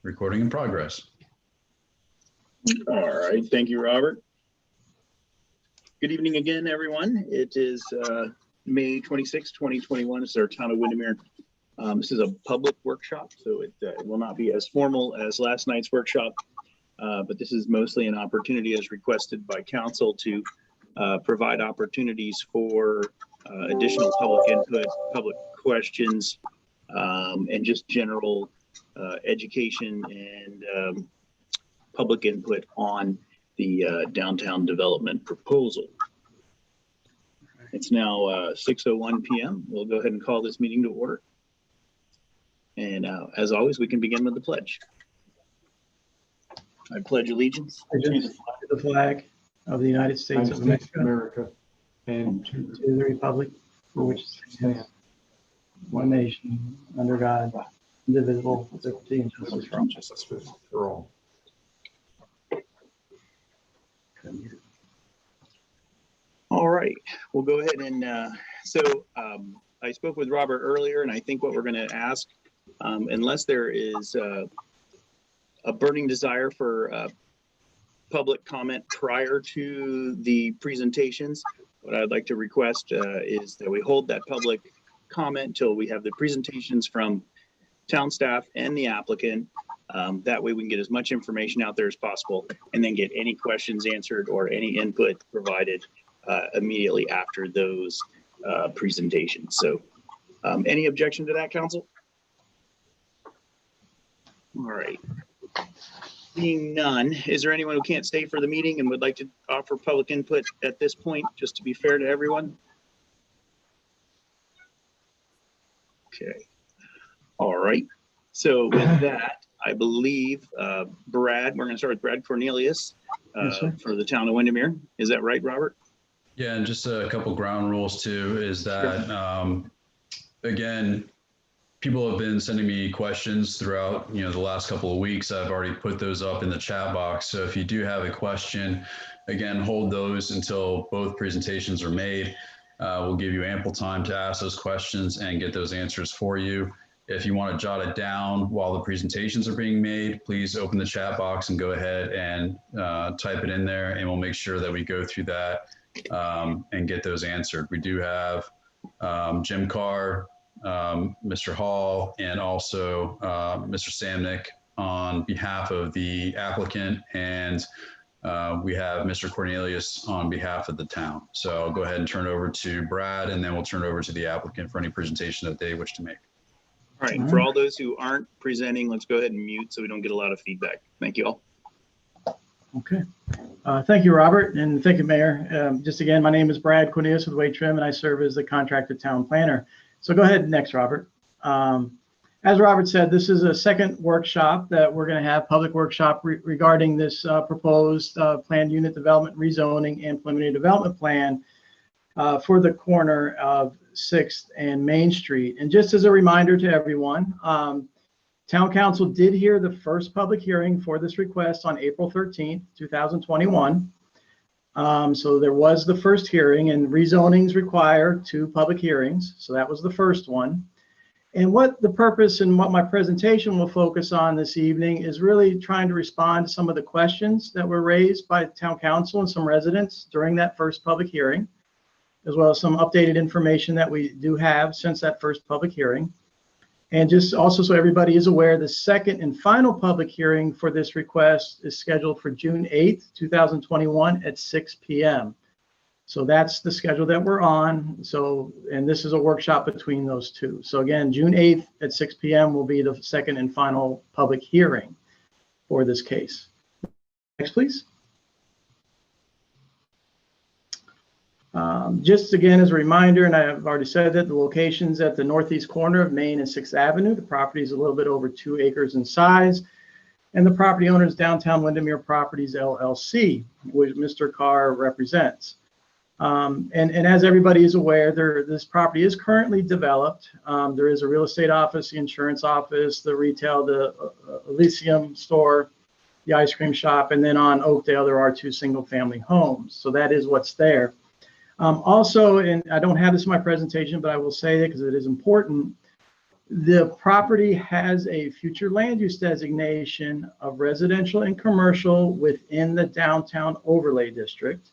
Recording in progress. All right, thank you, Robert. Good evening again, everyone. It is May 26, 2021. This is our Town of Windermere. This is a public workshop, so it will not be as formal as last night's workshop, but this is mostly an opportunity as requested by council to provide opportunities for additional public input, public questions, and just general education and public input on the downtown development proposal. It's now 6:01 p.m. We'll go ahead and call this meeting to order. And as always, we can begin with the pledge. I pledge allegiance to the flag of the United States of America and to the republic for which it stands, one nation, under God, indivisible, with liberty and justice for all. All right, we'll go ahead and I spoke with Robert earlier, and I think what we're going to ask, unless there is a burning desire for public comment prior to the presentations, what I'd like to request is that we hold that public comment till we have the presentations from town staff and the applicant. That way we can get as much information out there as possible and then get any questions answered or any input provided immediately after those presentations. So any objection to that, council? All right. Being none, is there anyone who can't stay for the meeting and would like to offer public input at this point, just to be fair to everyone? Okay. All right. So with that, I believe Brad, we're going to start with Brad Cornelius for the Town of Windermere. Is that right, Robert? Yeah, and just a couple ground rules too is that, again, people have been sending me questions throughout, the last couple of weeks. I've already put those up in the chat box. So if you do have a question, again, hold those until both presentations are made. We'll give you ample time to ask those questions and get those answers for you. If you want to jot it down while the presentations are being made, please open the chat box and go ahead and type it in there, and we'll make sure that we go through that and get those answered. We do have Jim Carr, Mr. Hall, and also Mr. Samnick on behalf of the applicant, and we have Mr. Cornelius on behalf of the town. So I'll go ahead and turn it over to Brad, and then we'll turn it over to the applicant for any presentation that they wish to make. All right, for all those who aren't presenting, let's go ahead and mute so we don't get a lot of feedback. Thank you all. Okay. Thank you, Robert, and thank you, Mayor. Just again, my name is Brad Cornelius with Wade Trim, and I serve as the contracted town planner. So go ahead next, Robert. As Robert said, this is a second workshop that we're going to have, public workshop regarding this proposed planned unit development rezoning and preliminary development plan for the corner of 6th and Main Street. And just as a reminder to everyone, Town Council did hear the first public hearing for this request on April 13th, 2021. So there was the first hearing, and rezonings require 2 public hearings. So that was the first one. And what the purpose and what my presentation will focus on this evening is really trying to respond to some of the questions that were raised by Town Council and some residents during that first public hearing, as well as some updated information that we do have since that first public hearing. And just also so everybody is aware, the second and final public hearing for this request is scheduled for June 8th, 2021 at 6 p.m. So that's the schedule that we're on. So, and this is a workshop between those two. So again, June 8th at 6 p.m. will be the second and final public hearing for this case. Next, please. Just again, as a reminder, and I've already said that the location's at the northeast corner of Main and 6th Avenue. The property is a little bit over 2 acres in size. And the property owner is Downtown Windermere Properties, LLC, which Mr. Carr represents. And as everybody is aware, this property is currently developed. There is a real estate office, the insurance office, the retail, the Elysium store, the ice cream shop, and then on Oakdale, there are 2 single-family homes. So that is what's there. Also, and I don't have this in my presentation, but I will say it because it is important, The property has a future land use designation of residential and commercial within the downtown overlay district.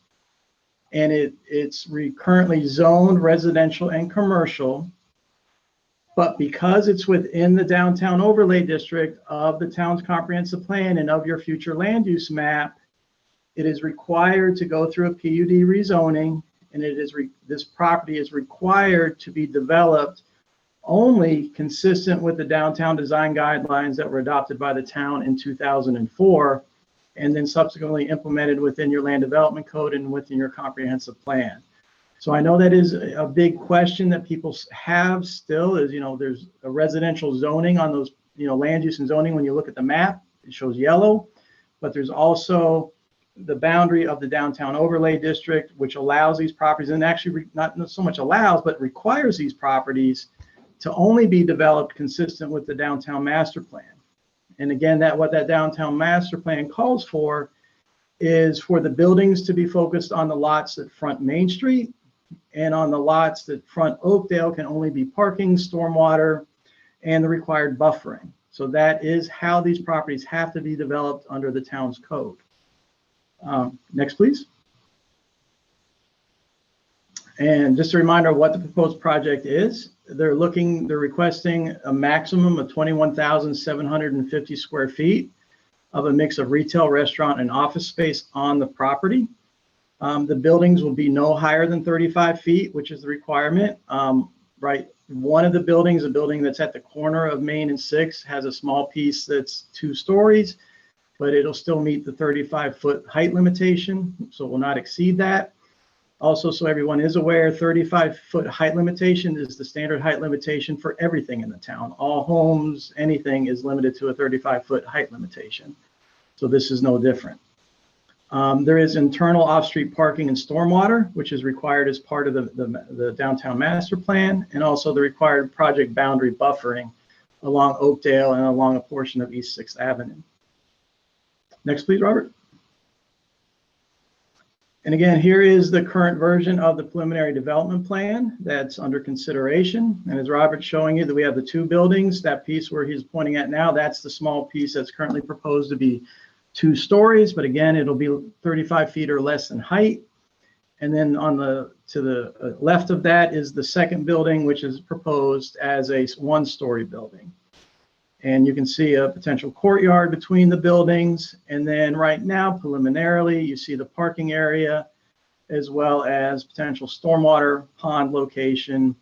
And it's currently zoned residential and commercial. But because it's within the downtown overlay district of the town's comprehensive plan and of your future land use map, it is required to go through a PUD rezoning, and this property is required to be developed only consistent with the downtown design guidelines that were adopted by the town in 2004, and then subsequently implemented within your land development code and within your comprehensive plan. So I know that is a big question that people have still is, there's a residential zoning on those, land use and zoning. When you look at the map, it shows yellow, but there's also the boundary of the downtown overlay district, which allows these properties, and actually not so much allows, but requires these properties to only be developed consistent with the downtown master plan. And again, what that downtown master plan calls for is for the buildings to be focused on the lots that front Main Street, and on the lots that front Oakdale can only be parking, stormwater, and the required buffering. So that is how these properties have to be developed under the town's code. Next, please. And just a reminder of what the proposed project is. They're requesting a maximum of 21,750 square feet of a mix of retail, restaurant, and office space on the property. The buildings will be no higher than 35 feet, which is the requirement. Right, one of the buildings, a building that's at the corner of Main and 6th, has a small piece that's 2 stories, but it'll still meet the 35-foot height limitation, so it will not exceed that. Also, so everyone is aware, 35-foot height limitation is the standard height limitation for everything in the town. All homes, anything is limited to a 35-foot height limitation. So this is no different. There is internal off-street parking and stormwater, which is required as part of the downtown master plan, and also the required project boundary buffering along Oakdale and along a portion of East 6th Avenue. Next, please, Robert. And again, here is the current version of the preliminary development plan that's under consideration. And as Robert's showing you, that we have the 2 buildings. That piece where he's pointing at now, that's the small piece that's currently proposed to be 2 stories, but again, it'll be 35 feet or less in height. And then to the left of that is the second building, which is proposed as a 1-story building. And you can see a potential courtyard between the buildings. And then right now, preliminarily, you see the parking area, as well as potential stormwater pond location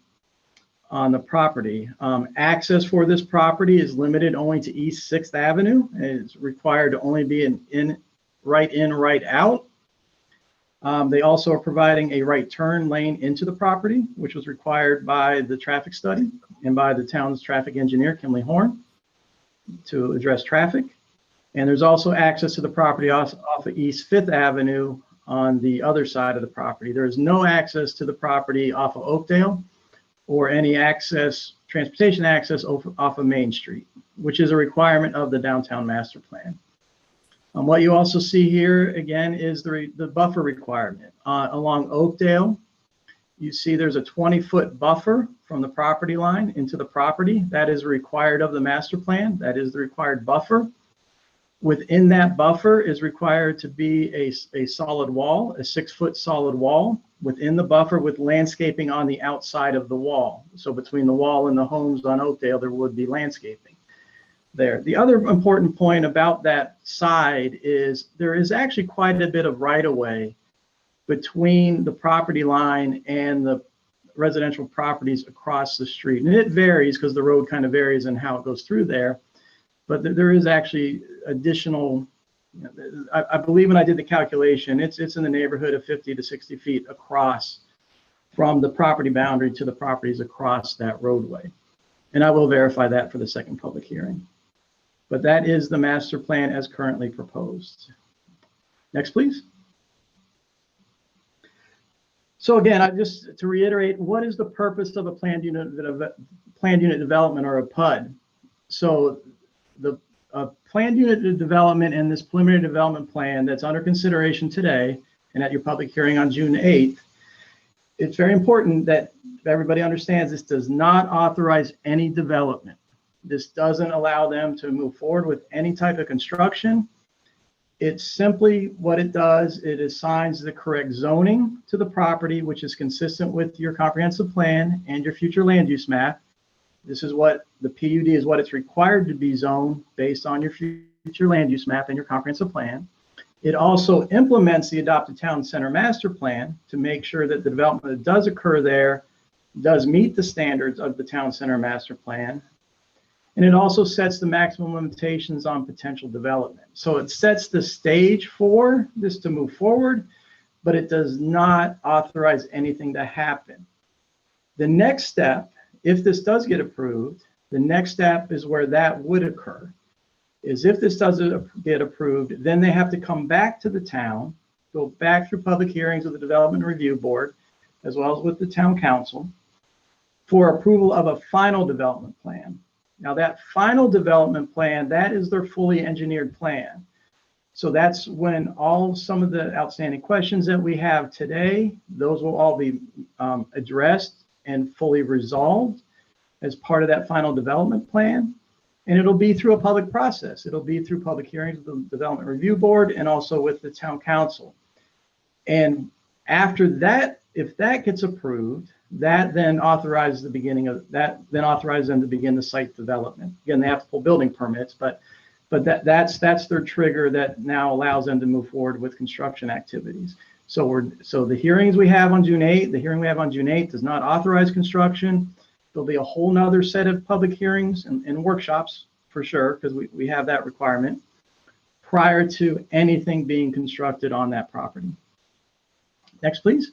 on the property. Access for this property is limited only to East 6th Avenue. It's required to only be right in, right out. They also are providing a right turn lane into the property, which was required by the traffic study and by the town's traffic engineer, Kimley Horn, to address traffic. And there's also access to the property off of East 5th Avenue on the other side of the property. There is no access to the property off of Oakdale or any transportation access off of Main Street, which is a requirement of the downtown master plan. What you also see here, again, is the buffer requirement. Along Oakdale, you see there's a 20-foot buffer from the property line into the property. That is required of the master plan. That is the required buffer. Within that buffer is required to be a solid wall, a 6-foot solid wall within the buffer with landscaping on the outside of the wall. So between the wall and the homes on Oakdale, there would be landscaping there. The other important point about that side is there is actually quite a bit of right-of-way between the property line and the residential properties across the street. And it varies because the road kind of varies in how it goes through there. But there is actually additional, I believe when I did the calculation, it's in the neighborhood of 50 to 60 feet across from the property boundary to the properties across that roadway. And I will verify that for the second public hearing. But that is the master plan as currently proposed. Next, please. So again, just to reiterate, what is the purpose of a planned unit development, or a PUD? So the planned unit development in this preliminary development plan that's under consideration today and at your public hearing on June 8th it's very important that everybody understands this does not authorize any development. This doesn't allow them to move forward with any type of construction. It's simply what it does, it assigns the correct zoning to the property, which is consistent with your comprehensive plan and your future land use map. This is what the PUD is, what it's required to be zoned based on your future land use map and your comprehensive plan. It also implements the adopted town center master plan to make sure that the development that does occur there does meet the standards of the town center master plan. And it also sets the maximum limitations on potential development. So it sets the stage for this to move forward, but it does not authorize anything to happen. The next step, if this does get approved, the next step is where that would occur, is if this doesn't get approved, then they have to come back to the town, go back through public hearings with the Development Review Board, as well as with the town council, for approval of a final development plan. Now that final development plan, that is their fully engineered plan. So that's when some of the outstanding questions that we have today, those will all be addressed and fully resolved as part of that final development plan. And it'll be through a public process. It'll be through public hearings with the Development Review Board and also with the town council. And after that, if that gets approved, that then authorizes the beginning of that, then authorizes them to begin the site development. Again, they have to pull building permits, but that's their trigger that now allows them to move forward with construction activities. So the hearings we have on June 8th, the hearing we have on June 8th does not authorize construction. There'll be a whole nother set of public hearings and workshops for sure, because we have that requirement prior to anything being constructed on that property. Next, please.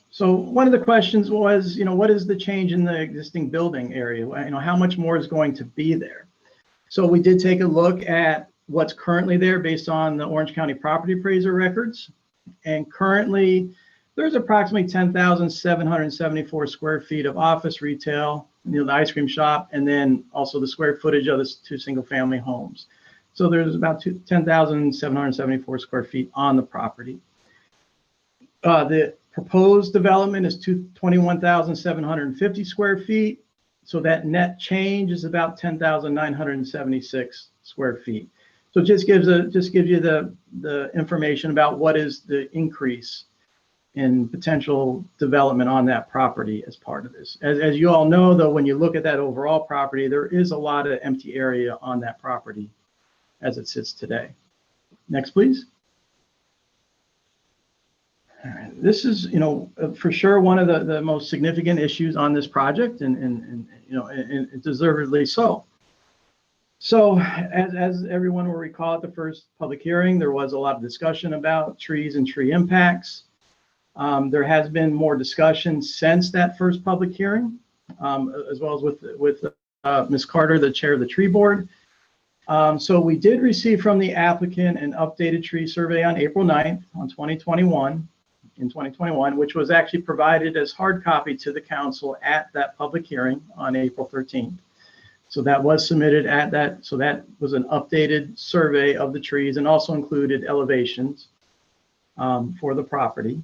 So one of the questions was, what is the change in the existing building area? How much more is going to be there? So we did take a look at what's currently there based on the Orange County property appraiser records. And currently there's approximately 10,774 square feet of office retail, the ice cream shop, and then also the square footage of the 2 single family homes. So there's about 10,774 square feet on the property. The proposed development is 21,750 square feet. So that net change is about 10,976 square feet. So it just gives you the information about what is the increase in potential development on that property as part of this. As you all know, though, when you look at that overall property, there is a lot of empty area on that property as it sits today. Next, please. All right. This is, for sure one of the most significant issues on this project, and deservedly so. So as everyone will recall at the first public hearing, there was a lot of discussion about trees and tree impacts. There has been more discussion since that first public hearing, as well as with Ms. Carter, the chair of the tree board. So we did receive from the applicant an updated tree survey on April 9th in 2021, which was actually provided as hard copy to the council at that public hearing on April 13th. So that was submitted at that. So that was an updated survey of the trees and also included elevations for the property.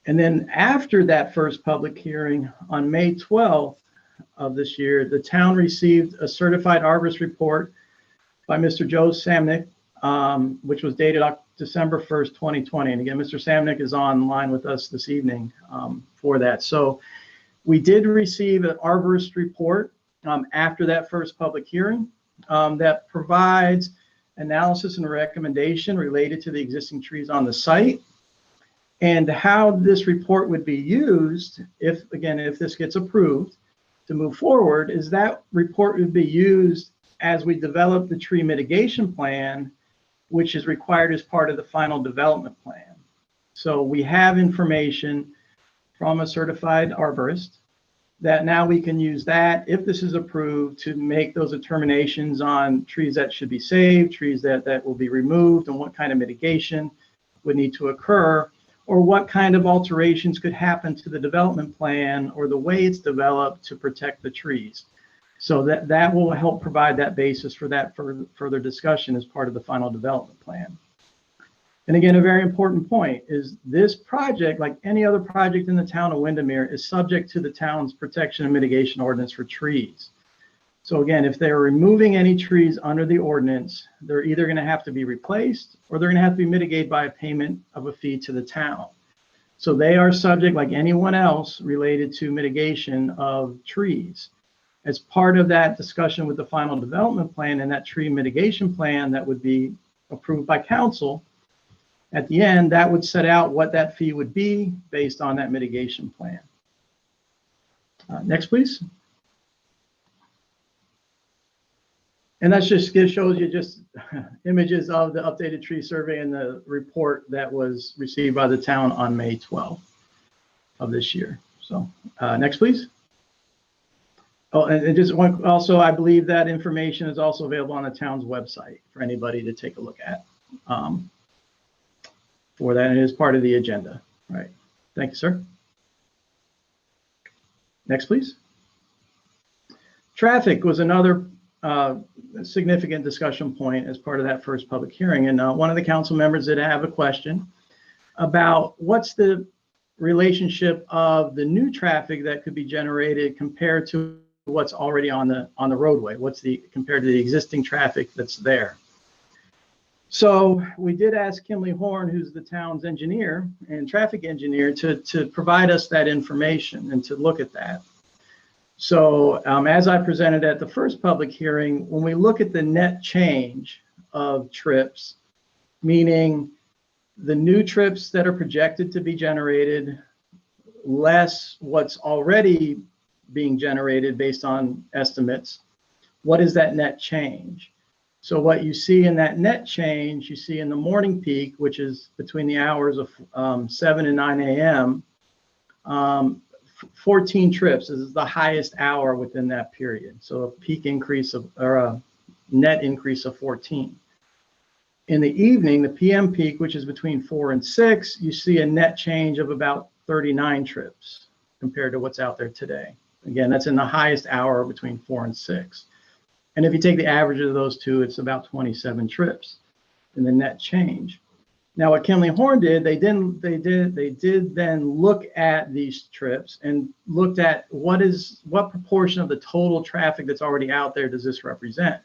And then after that first public hearing on May 12th of this year, the town received a certified arborist report by Mr. Joe Samnick, which was dated December 1st, 2020. And again, Mr. Samnick is online with us this evening for that. So we did receive an arborist report after that first public hearing that provides analysis and recommendation related to the existing trees on the site. And how this report would be used, if this gets approved to move forward, is that report would be used as we develop the tree mitigation plan, which is required as part of the final development plan. So we have information from a certified arborist that now we can use that, if this is approved, to make those determinations on trees that should be saved, trees that will be removed, and what kind of mitigation would need to occur, or what kind of alterations could happen to the development plan or the way it's developed to protect the trees. So that will help provide that basis for that further discussion as part of the final development plan. And again, a very important point is this project, like any other project in the town of Windermere, is subject to the town's protection and mitigation ordinance for trees. So again, if they're removing any trees under the ordinance, they're either going to have to be replaced or they're going to have to be mitigated by a payment of a fee to the town. So they are subject, like anyone else, related to mitigation of trees. As part of that discussion with the final development plan and that tree mitigation plan that would be approved by council, at the end, that would set out what that fee would be based on that mitigation plan. Next, please. And that just shows you just images of the updated tree survey and the report that was received by the town on May 12th of this year. So next, please. Oh, and just one, also, I believe that information is also available on the town's website for anybody to take a look at for that. And it is part of the agenda. All right. Thank you, sir. Next, please. Traffic was another significant discussion point as part of that first public hearing. And one of the council members did have a question about what's the relationship of the new traffic that could be generated compared to what's already on the roadway. What's the compared to the existing traffic that's there? So we did ask Kimley Horn, who's the town's engineer and traffic engineer, to provide us that information and to look at that. So as I presented at the first public hearing, when we look at the net change of trips, meaning the new trips that are projected to be generated, less what's already being generated based on estimates, what is that net change? So what you see in that net change, you see in the morning peak, which is between the hours of 7 and 9 a.m., 14 trips is the highest hour within that period. So a peak increase of, or a net increase of 14. In the evening, the PM peak, which is between 4 and 6, you see a net change of about 39 trips compared to what's out there today. Again, that's in the highest hour between 4 and 6. And if you take the average of those two, it's about 27 trips in the net change. Now, what Kimley Horn did, they did then look at these trips and looked at what proportion of the total traffic that's already out there does this represent.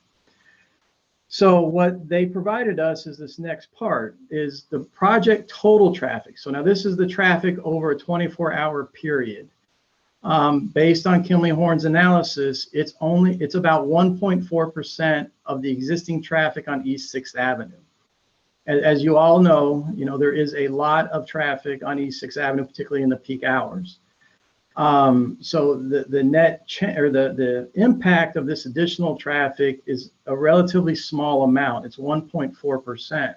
So what they provided us is this next part is the project total traffic. So now this is the traffic over a 24-hour period. Based on Kimley Horn's analysis, it's about 1.4% of the existing traffic on East 6th Avenue. As you all know, there is a lot of traffic on East 6th Avenue, particularly in the peak hours. So the net or the impact of this additional traffic is a relatively small amount. It's 1.4%.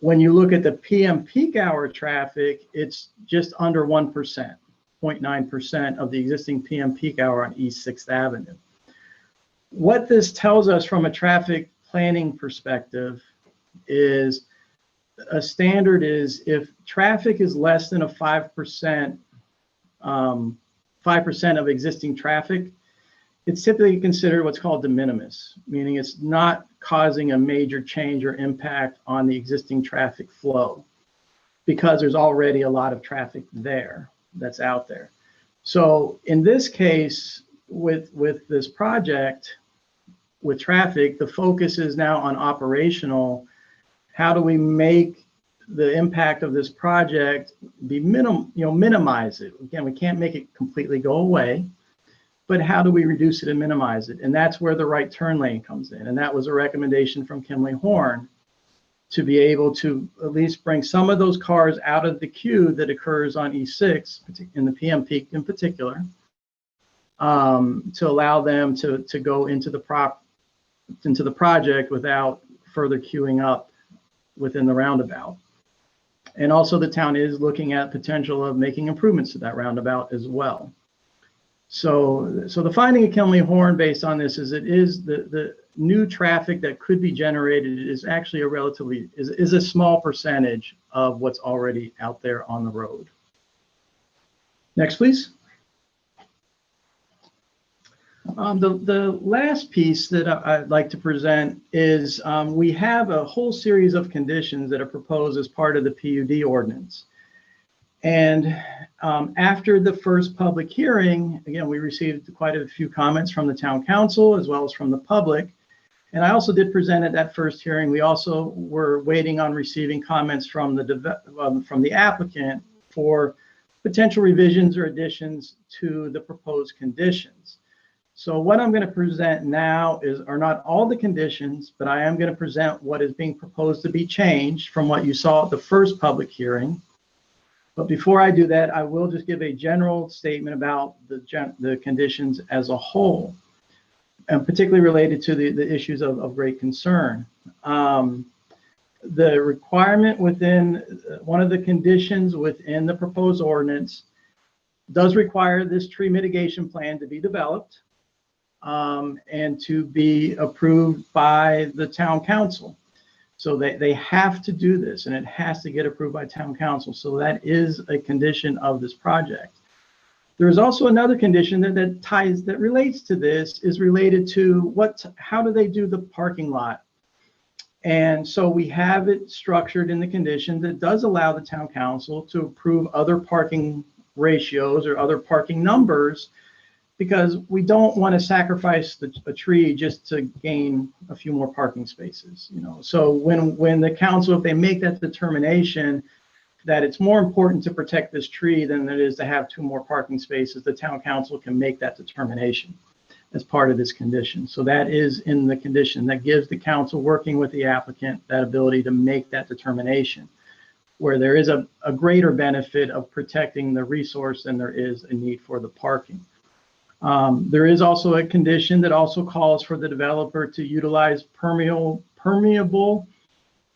When you look at the PM peak hour traffic, it's just under 1%. 0.9% of the existing PM peak hour on East 6th Avenue. What this tells us from a traffic planning perspective is a standard is if traffic is less than a 5% of existing traffic, it's typically considered what's called de minimis, meaning it's not causing a major change or impact on the existing traffic flow because there's already a lot of traffic there that's out there. So in this case, with this project, with traffic, the focus is now on operational. How do we make the impact of this project be minimize it? Again, we can't make it completely go away, but how do we reduce it and minimize it? And that's where the right turn lane comes in. And that was a recommendation from Kimley Horn to be able to at least bring some of those cars out of the queue that occurs on E6 in the PM peak in particular, to allow them to go into the project without further queuing up within the roundabout. And also the town is looking at potential of making improvements to that roundabout as well. So the finding of Kimley Horn based on this is it is the new traffic that could be generated is actually is a small percentage of what's already out there on the road. Next, please. The last piece that I'd like to present is we have a whole series of conditions that are proposed as part of the PUD ordinance. And after the first public hearing, again, we received quite a few comments from the town council as well as from the public. And I also did present at that first hearing. We also were waiting on receiving comments from the applicant for potential revisions or additions to the proposed conditions. So what I'm going to present now are not all the conditions, but I am going to present what is being proposed to be changed from what you saw at the first public hearing. But before I do that, I will just give a general statement about the conditions as a whole, and particularly related to the issues of great concern. The requirement within one of the conditions within the proposed ordinance does require this tree mitigation plan to be developed and to be approved by the town council. So they have to do this, and it has to get approved by town council. So that is a condition of this project. There is also another condition that relates to this, is related to how do they do the parking lot? And so we have it structured in the condition that does allow the town council to approve other parking ratios or other parking numbers, because we don't want to sacrifice a tree just to gain a few more parking spaces, you know. So when the council, if they make that determination that it's more important to protect this tree than it is to have 2 more parking spaces, the town council can make that determination as part of this condition. So that is in the condition that gives the council, working with the applicant, that ability to make that determination, where there is a greater benefit of protecting the resource than there is a need for the parking. There is also a condition that also calls for the developer to utilize permeable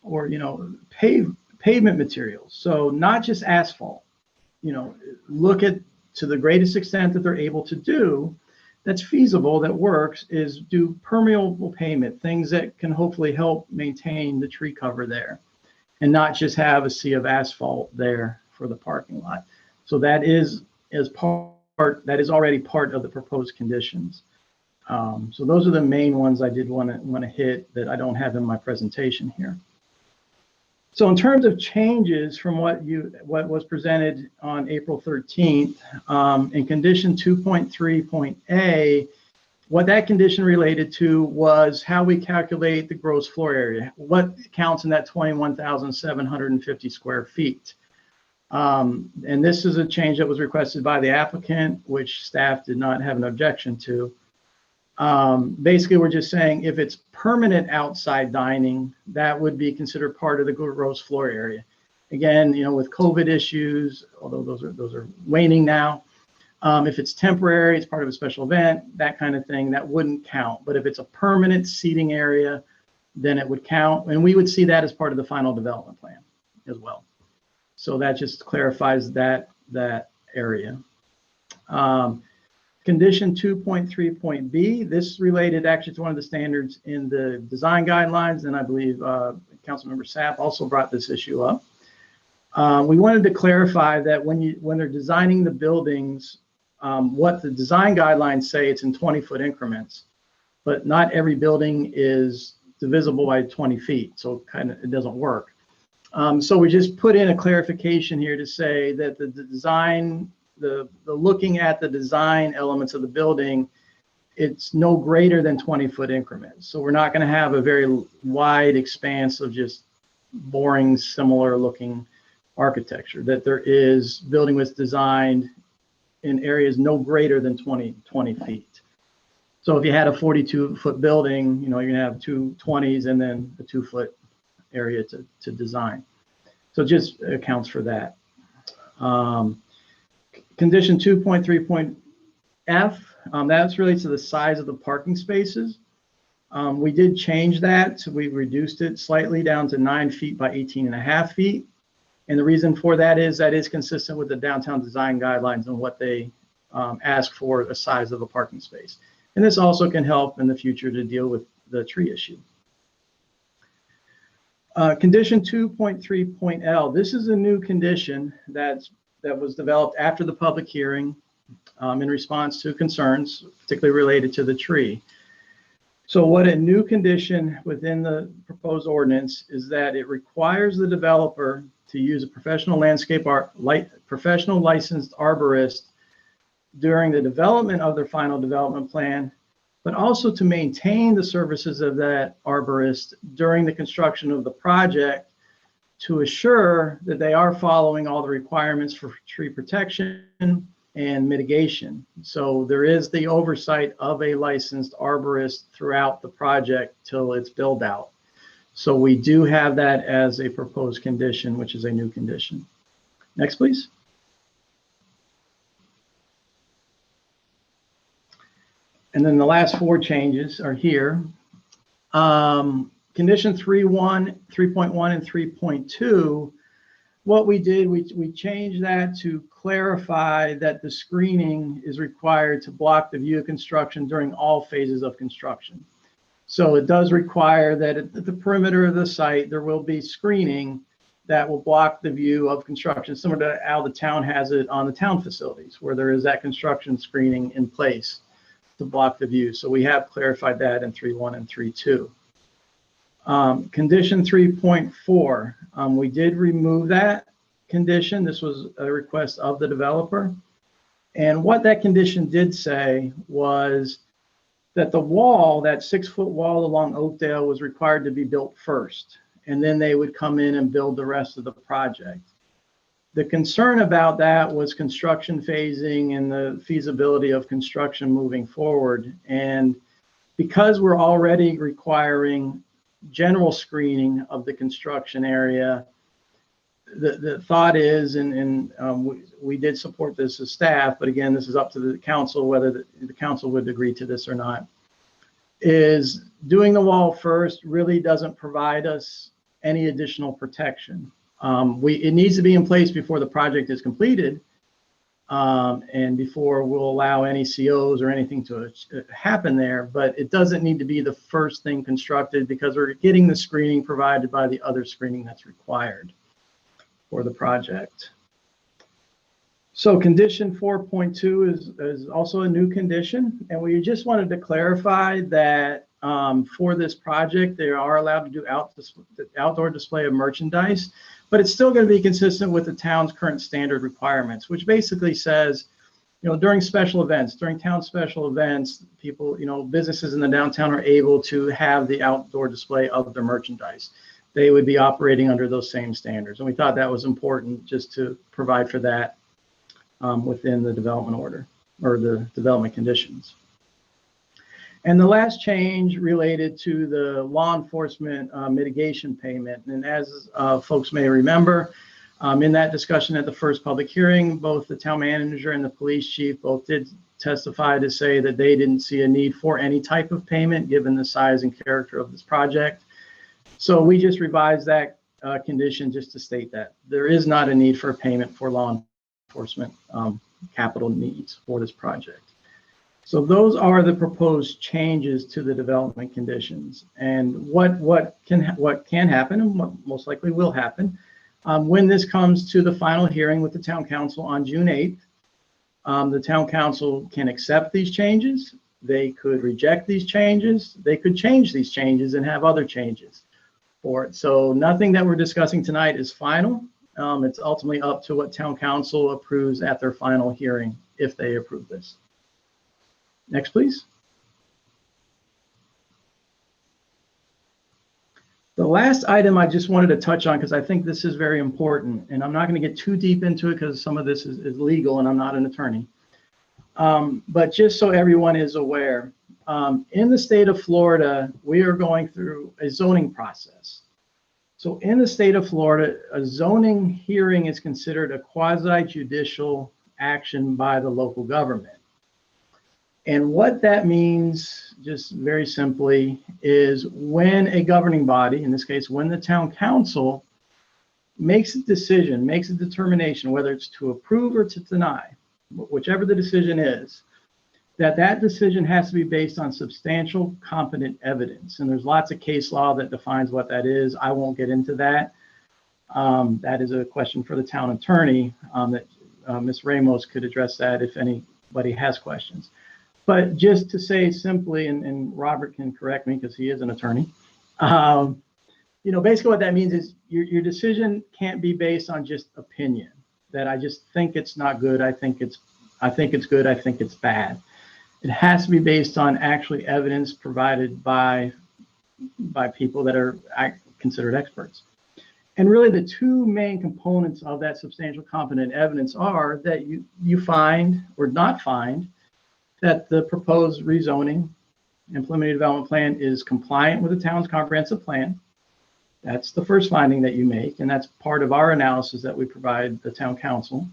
or, you know, pavement materials. So not just asphalt, you know, look at, to the greatest extent that they're able to do, that's feasible, that works, is do permeable pavement, things that can hopefully help maintain the tree cover there and not just have a sea of asphalt there for the parking lot. So that is already part of the proposed conditions. So those are the main ones I did want to hit that I don't have in my presentation here. So in terms of changes from what was presented on April 13th, in condition 2.3.a, what that condition related to was how we calculate the gross floor area, what counts in that 21,750 square feet. And this is a change that was requested by the applicant, which staff did not have an objection to. Basically, we're just saying if it's permanent outside dining, that would be considered part of the gross floor area. Again, you know, with COVID issues, although those are waning now, if it's temporary, it's part of a special event, that kind of thing, that wouldn't count. But if it's a permanent seating area, then it would count. And we would see that as part of the final development plan as well. So that just clarifies that area. Condition 2.3.b, this related actually to one of the standards in the design guidelines, and I believe Councilmember Sapp also brought this issue up. We wanted to clarify that when they're designing the buildings, what the design guidelines say, it's in 20-foot increments, but not every building is divisible by 20 feet, so it doesn't work. So we just put in a clarification here to say that the design, the looking at the design elements of the building, it's no greater than 20-foot increments. So we're not going to have a very wide expanse of just boring, similar looking architecture, that there is building was designed in areas no greater than 20 feet. So if you had a 42-foot building, you know, you're going to have 2 20s and then a 2-foot area to design. So it just accounts for that. Condition 2.3.f, that relates to the size of the parking spaces. We did change that, so we reduced it slightly down to 9 feet by 18.5 feet. And the reason for that is consistent with the downtown design guidelines and what they ask for the size of a parking space. And this also can help in the future to deal with the tree issue. Condition 2.3.l, this is a new condition that was developed after the public hearing. in response to concerns, particularly related to the tree. So what a new condition within the proposed ordinance is that it requires the developer to use a professional professional licensed arborist during the development of their final development plan, but also to maintain the services of that arborist during the construction of the project to assure that they are following all the requirements for tree protection and mitigation. So there is the oversight of a licensed arborist throughout the project till it's built out. So we do have that as a proposed condition, which is a new condition. Next, please. And then the last 4 changes are here. Condition 3.1, 3.1, and 3.2. What we did, we changed that to clarify that the screening is required to block the view of construction during all phases of construction. So it does require that at the perimeter of the site, there will be screening that will block the view of construction, similar to how the town has it on the town facilities, where there is that construction screening in place to block the view. So we have clarified that in 3.1 and 3.2. Condition 3.4, we did remove that condition. This was a request of the developer. And what that condition did say was that the wall, that 6-foot wall along Oakdale, was required to be built first, and then they would come in and build the rest of the project. The concern about that was construction phasing and the feasibility of construction moving forward. And because we're already requiring general screening of the construction area, the thought is, and we did support this as staff, but again, this is up to the council whether the council would agree to this or not, is doing the wall first really doesn't provide us any additional protection. It needs to be in place before the project is completed, and before we'll allow any COs or anything to happen there, but it doesn't need to be the first thing constructed because we're getting the screening provided by the other screening that's required for the project. So condition 4.2 is also a new condition, and we just wanted to clarify that for this project, they are allowed to do outdoor display of merchandise, but it's still going to be consistent with the town's current standard requirements, which basically says, during special events, during town special events, people, businesses in the downtown are able to have the outdoor display of their merchandise. They would be operating under those same standards. And we thought that was important just to provide for that within the development order or the development conditions. And the last change related to the law enforcement mitigation payment. And as folks may remember, in that discussion at the first public hearing, both the town manager and the police chief both did testify to say that they didn't see a need for any type of payment given the size and character of this project. So we just revised that condition just to state that there is not a need for a payment for law enforcement capital needs for this project. So those are the proposed changes to the development conditions. And what can happen and what most likely will happen when this comes to the final hearing with the town council on June 8th. The town council can accept these changes. They could reject these changes. They could change these changes and have other changes for it. So nothing that we're discussing tonight is final. It's ultimately up to what town council approves at their final hearing, if they approve this. Next, please. The last item I just wanted to touch on, because I think this is very important, and I'm not going to get too deep into it because some of this is legal and I'm not an attorney. But just so everyone is aware, in the state of Florida, we are going through a zoning process. So in the state of Florida, a zoning hearing is considered a quasi-judicial action by the local government. And what that means, just very simply, is when a governing body, in this case, when the town council makes a decision, makes a determination, whether it's to approve or to deny, whichever the decision is, that decision has to be based on substantial competent evidence. And there's lots of case law that defines what that is. I won't get into that. That is a question for the town attorney that Ms. Ramos could address that if any anybody has questions. But just to say simply, and Robert can correct me because he is an attorney, basically what that means is your decision can't be based on just opinion, that I just think it's not good, I think it's good, I think it's bad. It has to be based on actually evidence provided by people that are considered experts. And really the two main components of that substantial competent evidence are that you find or not find that the proposed rezoning and preliminary development plan is compliant with the town's comprehensive plan. That's the first finding that you make, and that's part of our analysis that we provide the town council.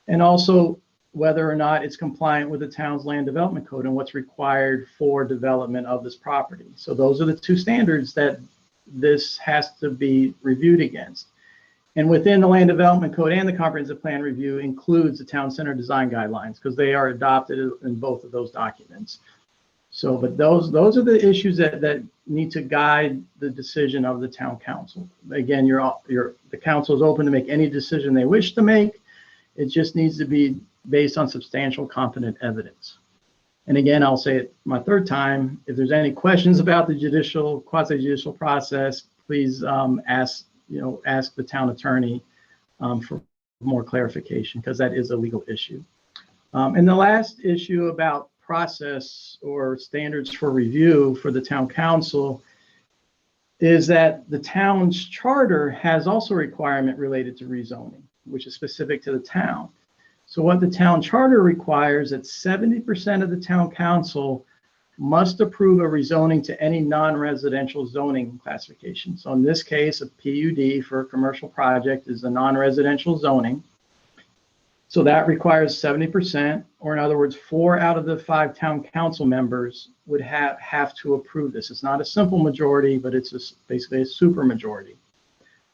And also whether or not it's compliant with the town's land development code and what's required for development of this property. So those are the two standards that this has to be reviewed against. And within the land development code and the comprehensive plan review includes the town center design guidelines because they are adopted in both of those documents. So, but those are the issues that need to guide the decision of the town council. Again, the council is open to make any decision they wish to make. It just needs to be based on substantial competent evidence. And again, I'll say it my third time, if there's any questions about the quasi-judicial process, please ask the town attorney for more clarification, because that is a legal issue. And the last issue about process or standards for review for the town council is that the town's charter has also a requirement related to rezoning, which is specific to the town. So what the town charter requires that 70% of the town council must approve a rezoning to any non-residential zoning classification. So in this case, a PUD for a commercial project is a non-residential zoning. So that requires 70%, or in other words, 4 out of the 5 town council members would have to approve this. It's not a simple majority, but it's basically a super majority.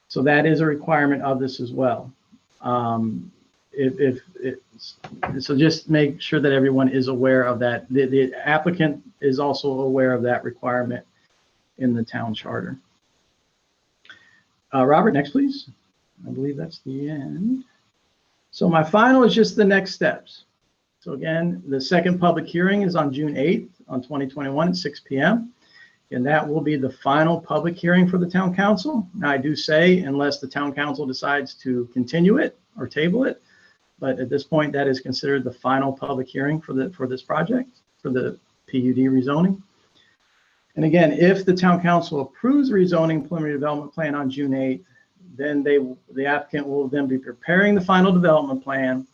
So that is a requirement of this as well. So just make sure that everyone is aware of that. The applicant is also aware of that requirement in the town charter. Robert, next, please. I believe that's the end. So my final is just the next steps. So again, the second public hearing is on June 8th on 2021 at 6 p.m. And that will be the final public hearing for the town council. Now I do say, unless the town council decides to continue it or table it, but at this point, that is considered the final public hearing for this project, for the PUD rezoning. And again, if the town council approves rezoning preliminary development plan on June 8th, then the applicant will then be preparing the final development plan,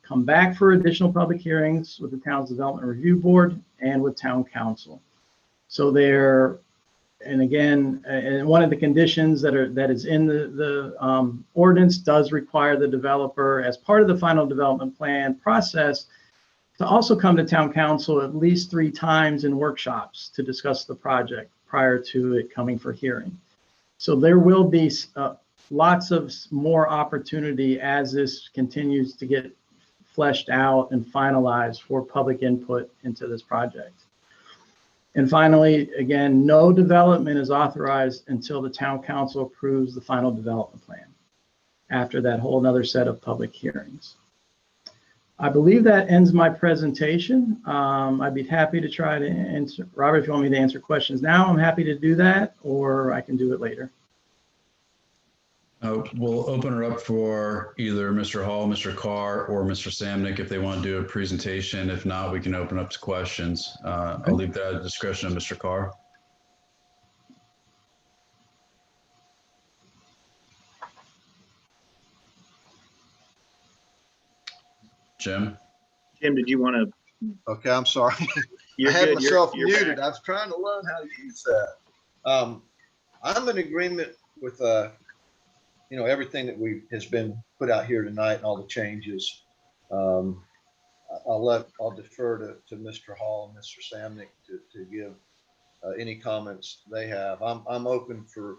come back for additional public hearings with the town's development review board and with town council. So and again, and one of the conditions that is in the ordinance does require the developer, as part of the final development plan process, to also come to town council at least 3 times in workshops to discuss the project prior to it coming for hearing. So there will be lots of more opportunity as this continues to get fleshed out and finalized for public input into this project. And finally, again, no development is authorized until the town council approves the final development plan after that whole other set of public hearings. I believe that ends my presentation. I'd be happy to try to answer. Robert, if you want me to answer questions now, I'm happy to do that, or I can do it later. We'll open her up for either Mr. Hall, Mr. Carr, or Mr. Samnick if they want to do a presentation. If not, we can open up to questions. I'll leave that at the discretion of Mr. Carr. Jim? Jim, did you want to? Okay, I'm sorry. I had myself muted. I was trying to learn how to use that. I'm in agreement with everything that has been put out here tonight and all the changes. I'll defer to Mr. Hall and Mr. Samnick to give any comments they have. I'm open for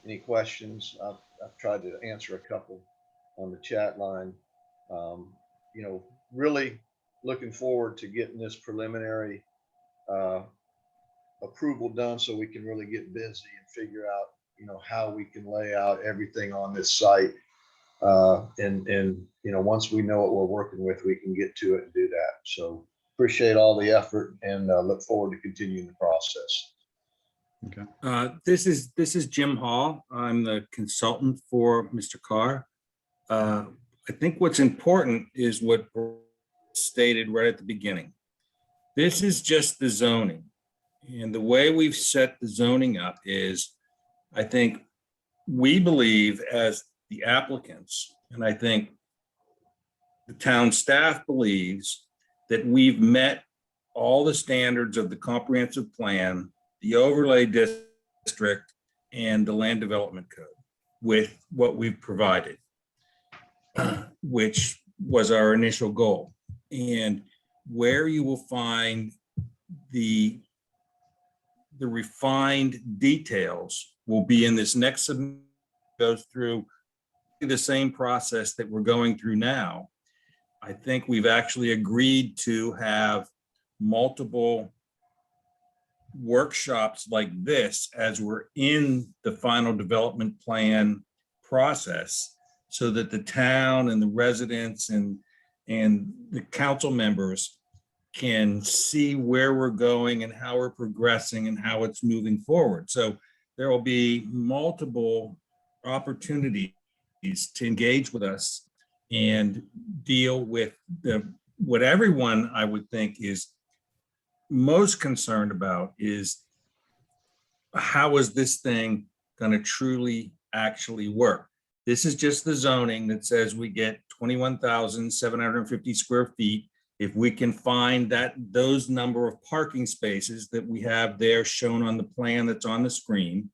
any questions. I've tried to answer a couple on the chat line. Really looking forward to getting this preliminary approval done so we can really get busy and figure out how we can lay out everything on this site And once we know what we're working with, we can get to it and do that. So appreciate all the effort and look forward to continuing the process. Okay. This is Jim Hall. I'm the consultant for Mr. Carr. I think what's important is what stated right at the beginning. This is just the zoning. And the way we've set the zoning up is, I think we believe as the applicants, and I think the town staff believes that we've met all the standards of the comprehensive plan, the overlay district, and the land development code with what we've provided, which was our initial goal. And where you will find the refined details will be in this next goes through the same process that we're going through now. I think we've actually agreed to have multiple workshops like this as we're in the final development plan process, so that the town and the residents and the council members can see where we're going and how we're progressing and how it's moving forward. So there will be multiple opportunities to engage with us and deal with what everyone, I would think, is most concerned about is how is this thing going to truly actually work? This is just the zoning that says we get 21,750 square feet. If we can find those number of parking spaces that we have there shown on the plan that's on the screen,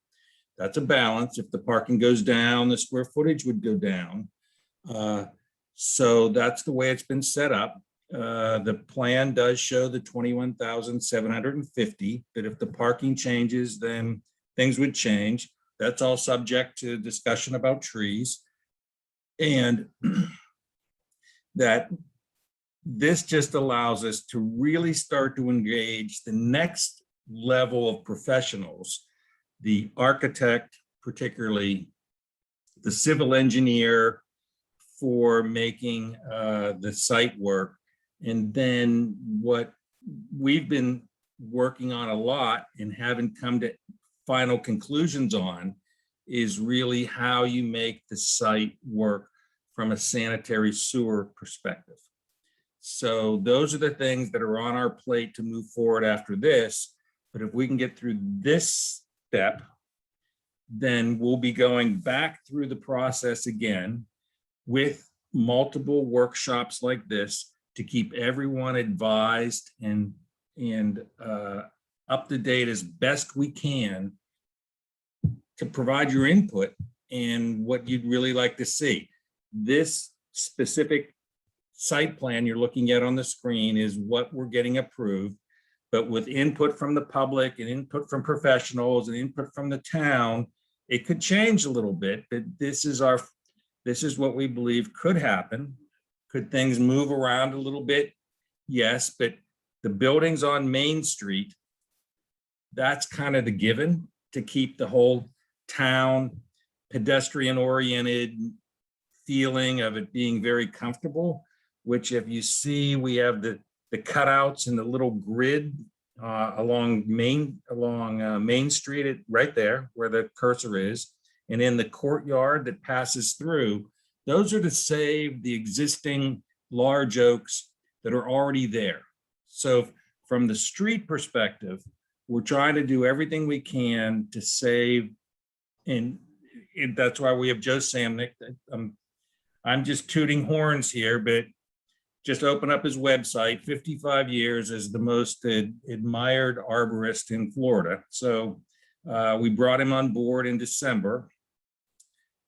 that's a balance. If the parking goes down, the square footage would go down. So that's the way it's been set up. The plan does show the 21,750, but if the parking changes, then things would change. That's all subject to discussion about trees. And that this just allows us to really start to engage the next level of professionals, the architect, particularly the civil engineer for making the site work. And then what we've been working on a lot and haven't come to final conclusions on is really how you make the site work from a sanitary sewer perspective. So those are the things that are on our plate to move forward after this. But if we can get through this step, then we'll be going back through the process again with multiple workshops like this to keep everyone advised and up to date as best we can to provide your input and what you'd really like to see. This specific site plan you're looking at on the screen is what we're getting approved, but with input from the public and input from professionals and input from the town, it could change a little bit, but this is what we believe could happen. Could things move around a little bit? Yes, but the buildings on Main Street, that's kind of the given to keep the whole town pedestrian-oriented feeling of it being very comfortable, which if you see, we have the cutouts and the little grid along Main Street, right there where the cursor is, and in the courtyard that passes through. Those are to save the existing large oaks that are already there. So from the street perspective, we're trying to do everything we can to save, and that's why we have Joe Samnick. I'm just tooting horns here, but just open up his website, 55 years as the most admired arborist in Florida. So we brought him on board in December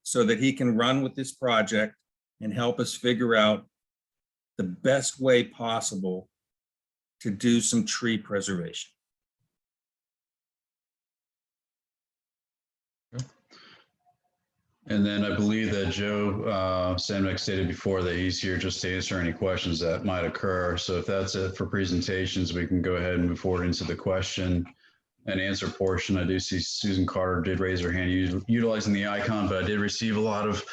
so that he can run with this project and help us figure out the best way possible to do some tree preservation. And then I believe that Joe Samnick stated before that he's here just to answer any questions that might occur. So if that's it for presentations, we can go ahead and move forward into the question and answer portion. I do see Susan Carter did raise her hand utilizing the icon, but I did receive a lot of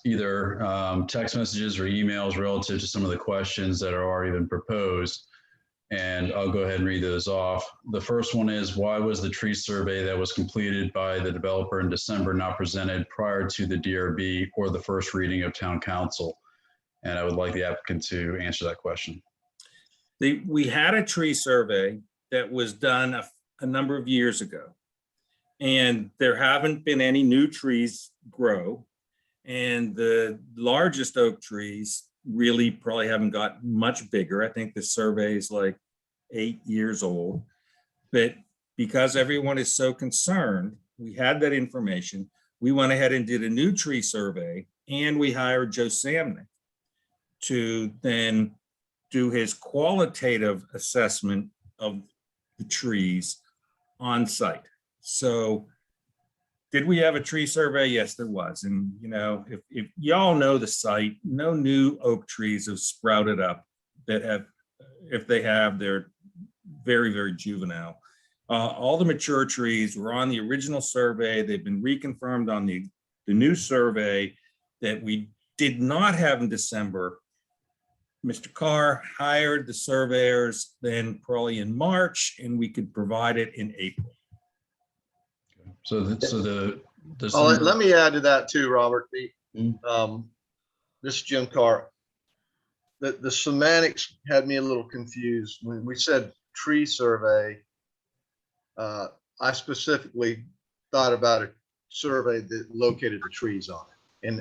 either text messages or emails relative to some of the questions that are already been proposed. And I'll go ahead and read those off. The first one is, why was the tree survey that was completed by the developer in December not presented prior to the DRB or the first reading of town council? And I would like the applicant to answer that question. We had a tree survey that was done a number of years ago, and there haven't been any new trees grow. And the largest oak trees really probably haven't gotten much bigger. I think the survey is like 8 years old. But because everyone is so concerned, we had that information. We went ahead and did a new tree survey, and we hired Joe Samnick to then do his qualitative assessment of the trees on site. So did we have a tree survey? Yes, there was. And, you know, if y'all know the site, no new oak trees have sprouted up that have, if they have, they're very, very juvenile. All the mature trees were on the original survey. They've been reconfirmed on the new survey that we did not have in December. Mr. Carr hired the surveyors then probably in March, and we could provide it in April. So let me add to that too, Robert. This is Jim Carr. The semantics had me a little confused. When we said tree survey, I specifically thought about a survey that located the trees on it,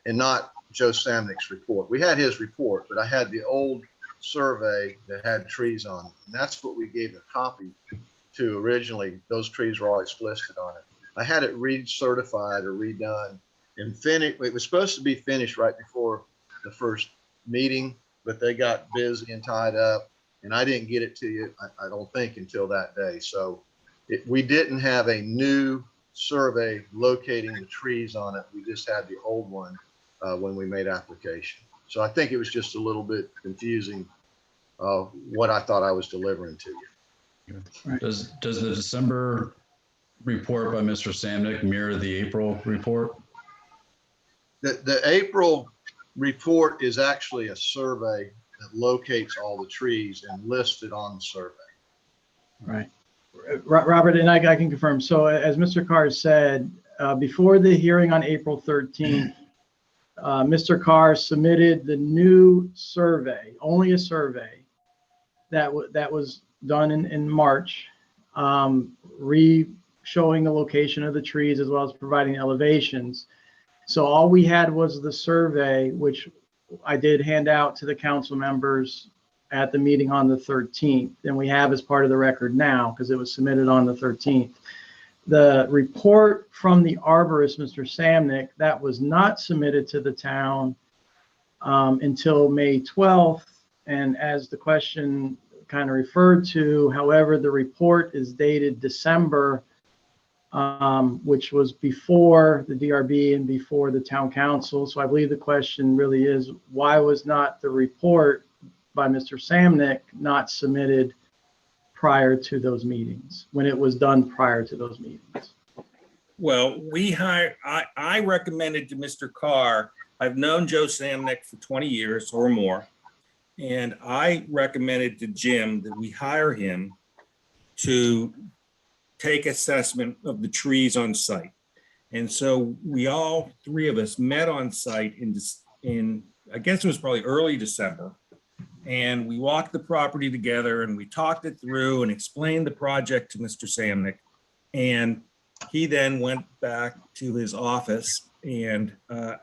and not Joe Samnick's report. We had his report, but I had the old survey that had trees on it, and that's what we gave a copy to originally. Those trees were always listed on it. I had it recertified or redone and finished. It was supposed to be finished right before the first meeting, but they got busy and tied up, and I didn't get it to you, I don't think, until that day. So we didn't have a new survey locating the trees on it. We just had the old one when we made application. So I think it was just a little bit confusing what I thought I was delivering to you. Right. Does the December report by Mr. Samnick mirror the April report? The April report is actually a survey that locates all the trees and lists it on the survey. Right. Robert, and I can confirm. So as Mr. Carr said, before the hearing on April 13th, Mr. Carr submitted the new survey, only a survey that was done in March, showing the location of the trees as well as providing elevations. So all we had was the survey, which I did hand out to the council members at the meeting on the 13th, and we have as part of the record now because it was submitted on the 13th. The report from the arborist, Mr. Samnick, that was not submitted to the town until May 12th. And as the question kind of referred to, however, the report is dated December, which was before the DRB and before the town council. So I believe the question really is, why was not the report by Mr. Samnick not submitted prior to those meetings, when it was done prior to those meetings? Well, I recommended to Mr. Carr, I've known Joe Samnick for 20 years or more, and I recommended to Jim that we hire him to take assessment of the trees on site. And so we all three of us met on site in I guess it was probably early December. And we walked the property together and we talked it through and explained the project to Mr. Samnick. And he then went back to his office, and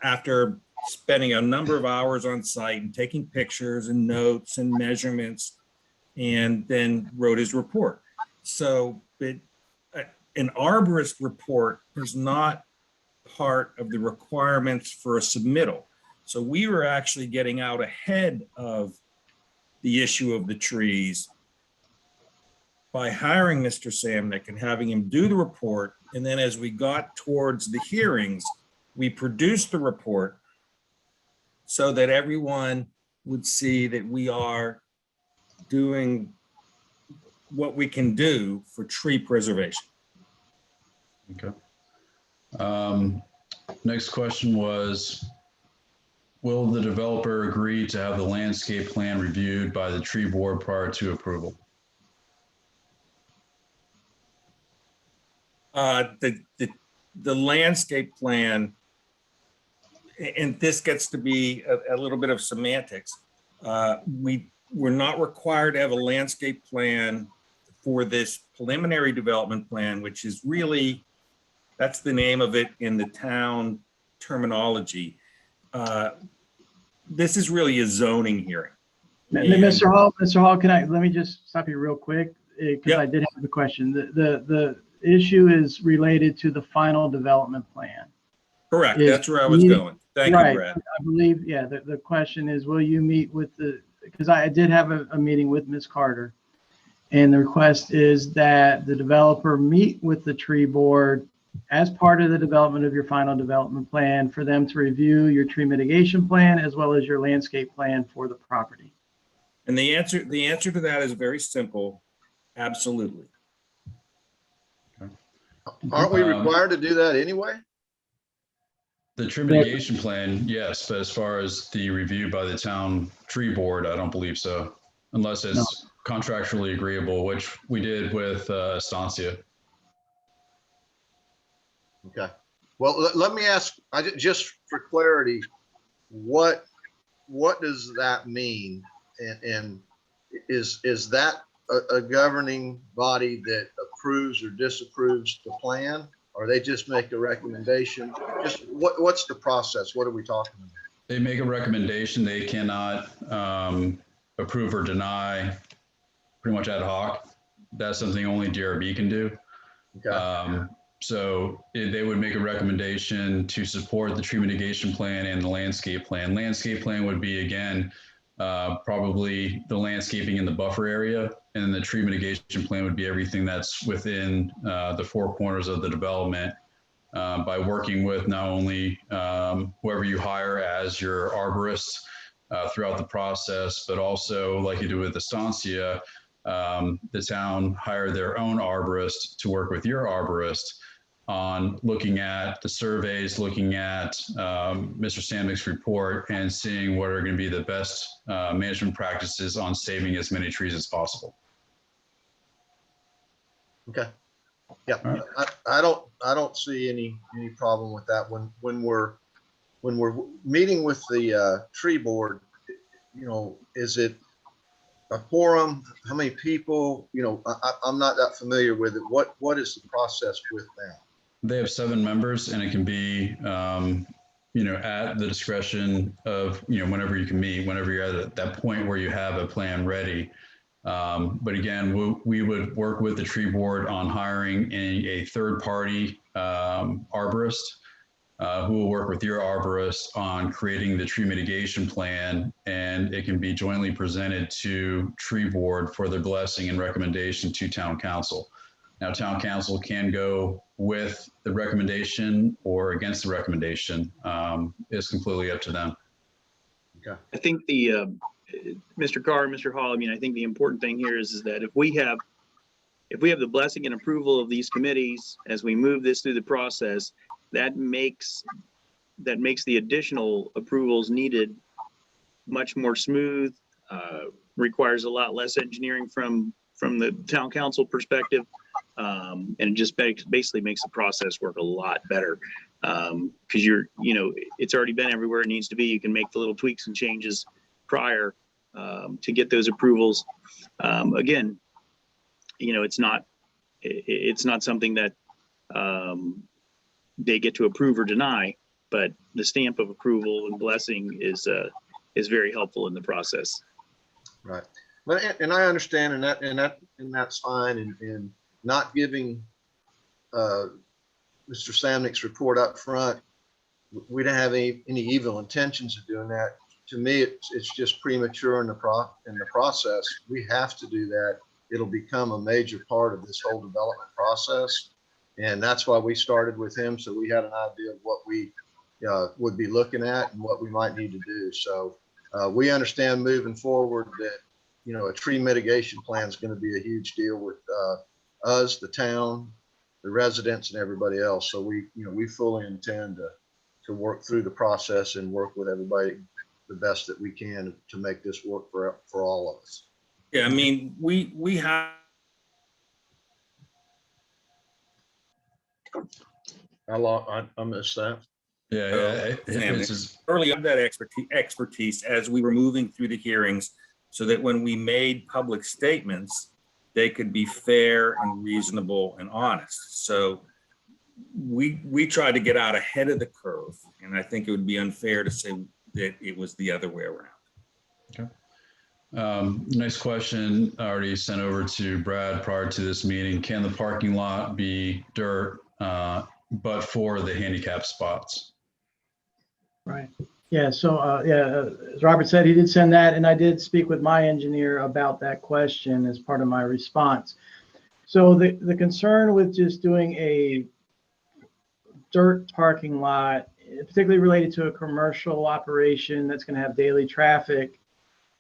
after spending a number of hours on site and taking pictures and notes and measurements, and then wrote his report. So an arborist report is not part of the requirements for a submittal. So we were actually getting out ahead of the issue of the trees by hiring Mr. Samnick and having him do the report. And then as we got towards the hearings, we produced the report so that everyone would see that we are doing what we can do for tree preservation. Okay. Next question was, will the developer agree to have the landscape plan reviewed by the tree board prior to approval? The landscape plan, and this gets to be a little bit of semantics. We're not required to have a landscape plan for this preliminary development plan, which is really, that's the name of it in the town terminology. This is really a zoning hearing. Mr. Hall, let me just stop you real quick because Yep. I did have a question. The issue is related to the final development plan. Correct. That's where I was going. Thank you, Brad. I believe, yeah, the question is, will you meet with because I did have a meeting with Ms. Carter, and the request is that the developer meet with the tree board as part of the development of your final development plan for them to review your tree mitigation plan as well as your landscape plan for the property. And the answer to that is very simple. Absolutely. Aren't we required to do that anyway? The tree mitigation plan, yes, but as far as the review by the town tree board, I don't believe so, unless it's contractually agreeable, which we did with Estancia. Okay. Well, let me ask, just for clarity, what does that mean? And is that a governing body that approves or disapproves the plan? Or they just make a recommendation? Just what's the process? What are we talking about? They make a recommendation. They cannot approve or deny pretty much ad hoc. That's something only DRB can do. Okay. So they would make a recommendation to support the tree mitigation plan and the landscape plan. Landscape plan would be, again, probably the landscaping in the buffer area, and then the tree mitigation plan would be everything that's within the four corners of the development, by working with not only whoever you hire as your arborist throughout the process, but also like you do with Estancia, the town hired their own arborist to work with your arborist on looking at the surveys, looking at Mr. Samick's report, and seeing what are going to be the best management practices on saving as many trees as possible. Okay. Yeah, Right. I don't see any problem with that. When we're meeting with the tree board, is it a quorum? How many people? I'm not that familiar with it. What is the process with them? They have 7 members, and it can be, at the discretion of, whenever you can meet, whenever you're at that point where you have a plan ready. But again, we would work with the tree board on hiring a third-party arborist who will work with your arborist on creating the tree mitigation plan, and it can be jointly presented to tree board for their blessing and recommendation to town council. Now, town council can go with the recommendation or against the recommendation. It's completely up to them. Okay. I think Mr. Carr, Mr. Hall, I think the important thing here is that if we have the blessing and approval of these committees as we move this through the process, that makes the additional approvals needed much more smooth, requires a lot less engineering from the town council perspective. And it just basically makes the process work a lot better. Because it's already been everywhere it needs to be. You can make the little tweaks and changes prior to get those approvals. Again, it's not something that they get to approve or deny, but the stamp of approval and blessing is very helpful in the process. Right. And I understand, and that's fine. And not giving Mr. Samick's report up front, we don't have any evil intentions of doing that. To me, it's just premature in the process. We have to do that. It'll become a major part of this whole development process, and that's why we started with him, so we had an idea of what we would be looking at and what we might need to do. So we understand moving forward that a tree mitigation plan is going to be a huge deal with us, the town, the residents, and everybody else. So we fully intend work through the process and work with everybody the best that we can to make this work for all of us. Yeah, I mean, we have. I missed that. Yeah, Family. Early on that expertise as we were moving through the hearings, so that when we made public statements, they could be fair and reasonable and honest. So we tried to get out ahead of the curve, and I think it would be unfair to say that it was the other way around. Okay. Next question I already sent over to Brad prior to this meeting. Can the parking lot be dirt, but for the handicap spots? Right. Yeah. So, as Robert said, he did send that, and I did speak with my engineer about that question as part of my response. So the concern with just doing a dirt parking lot, particularly related to a commercial operation that's going to have daily traffic,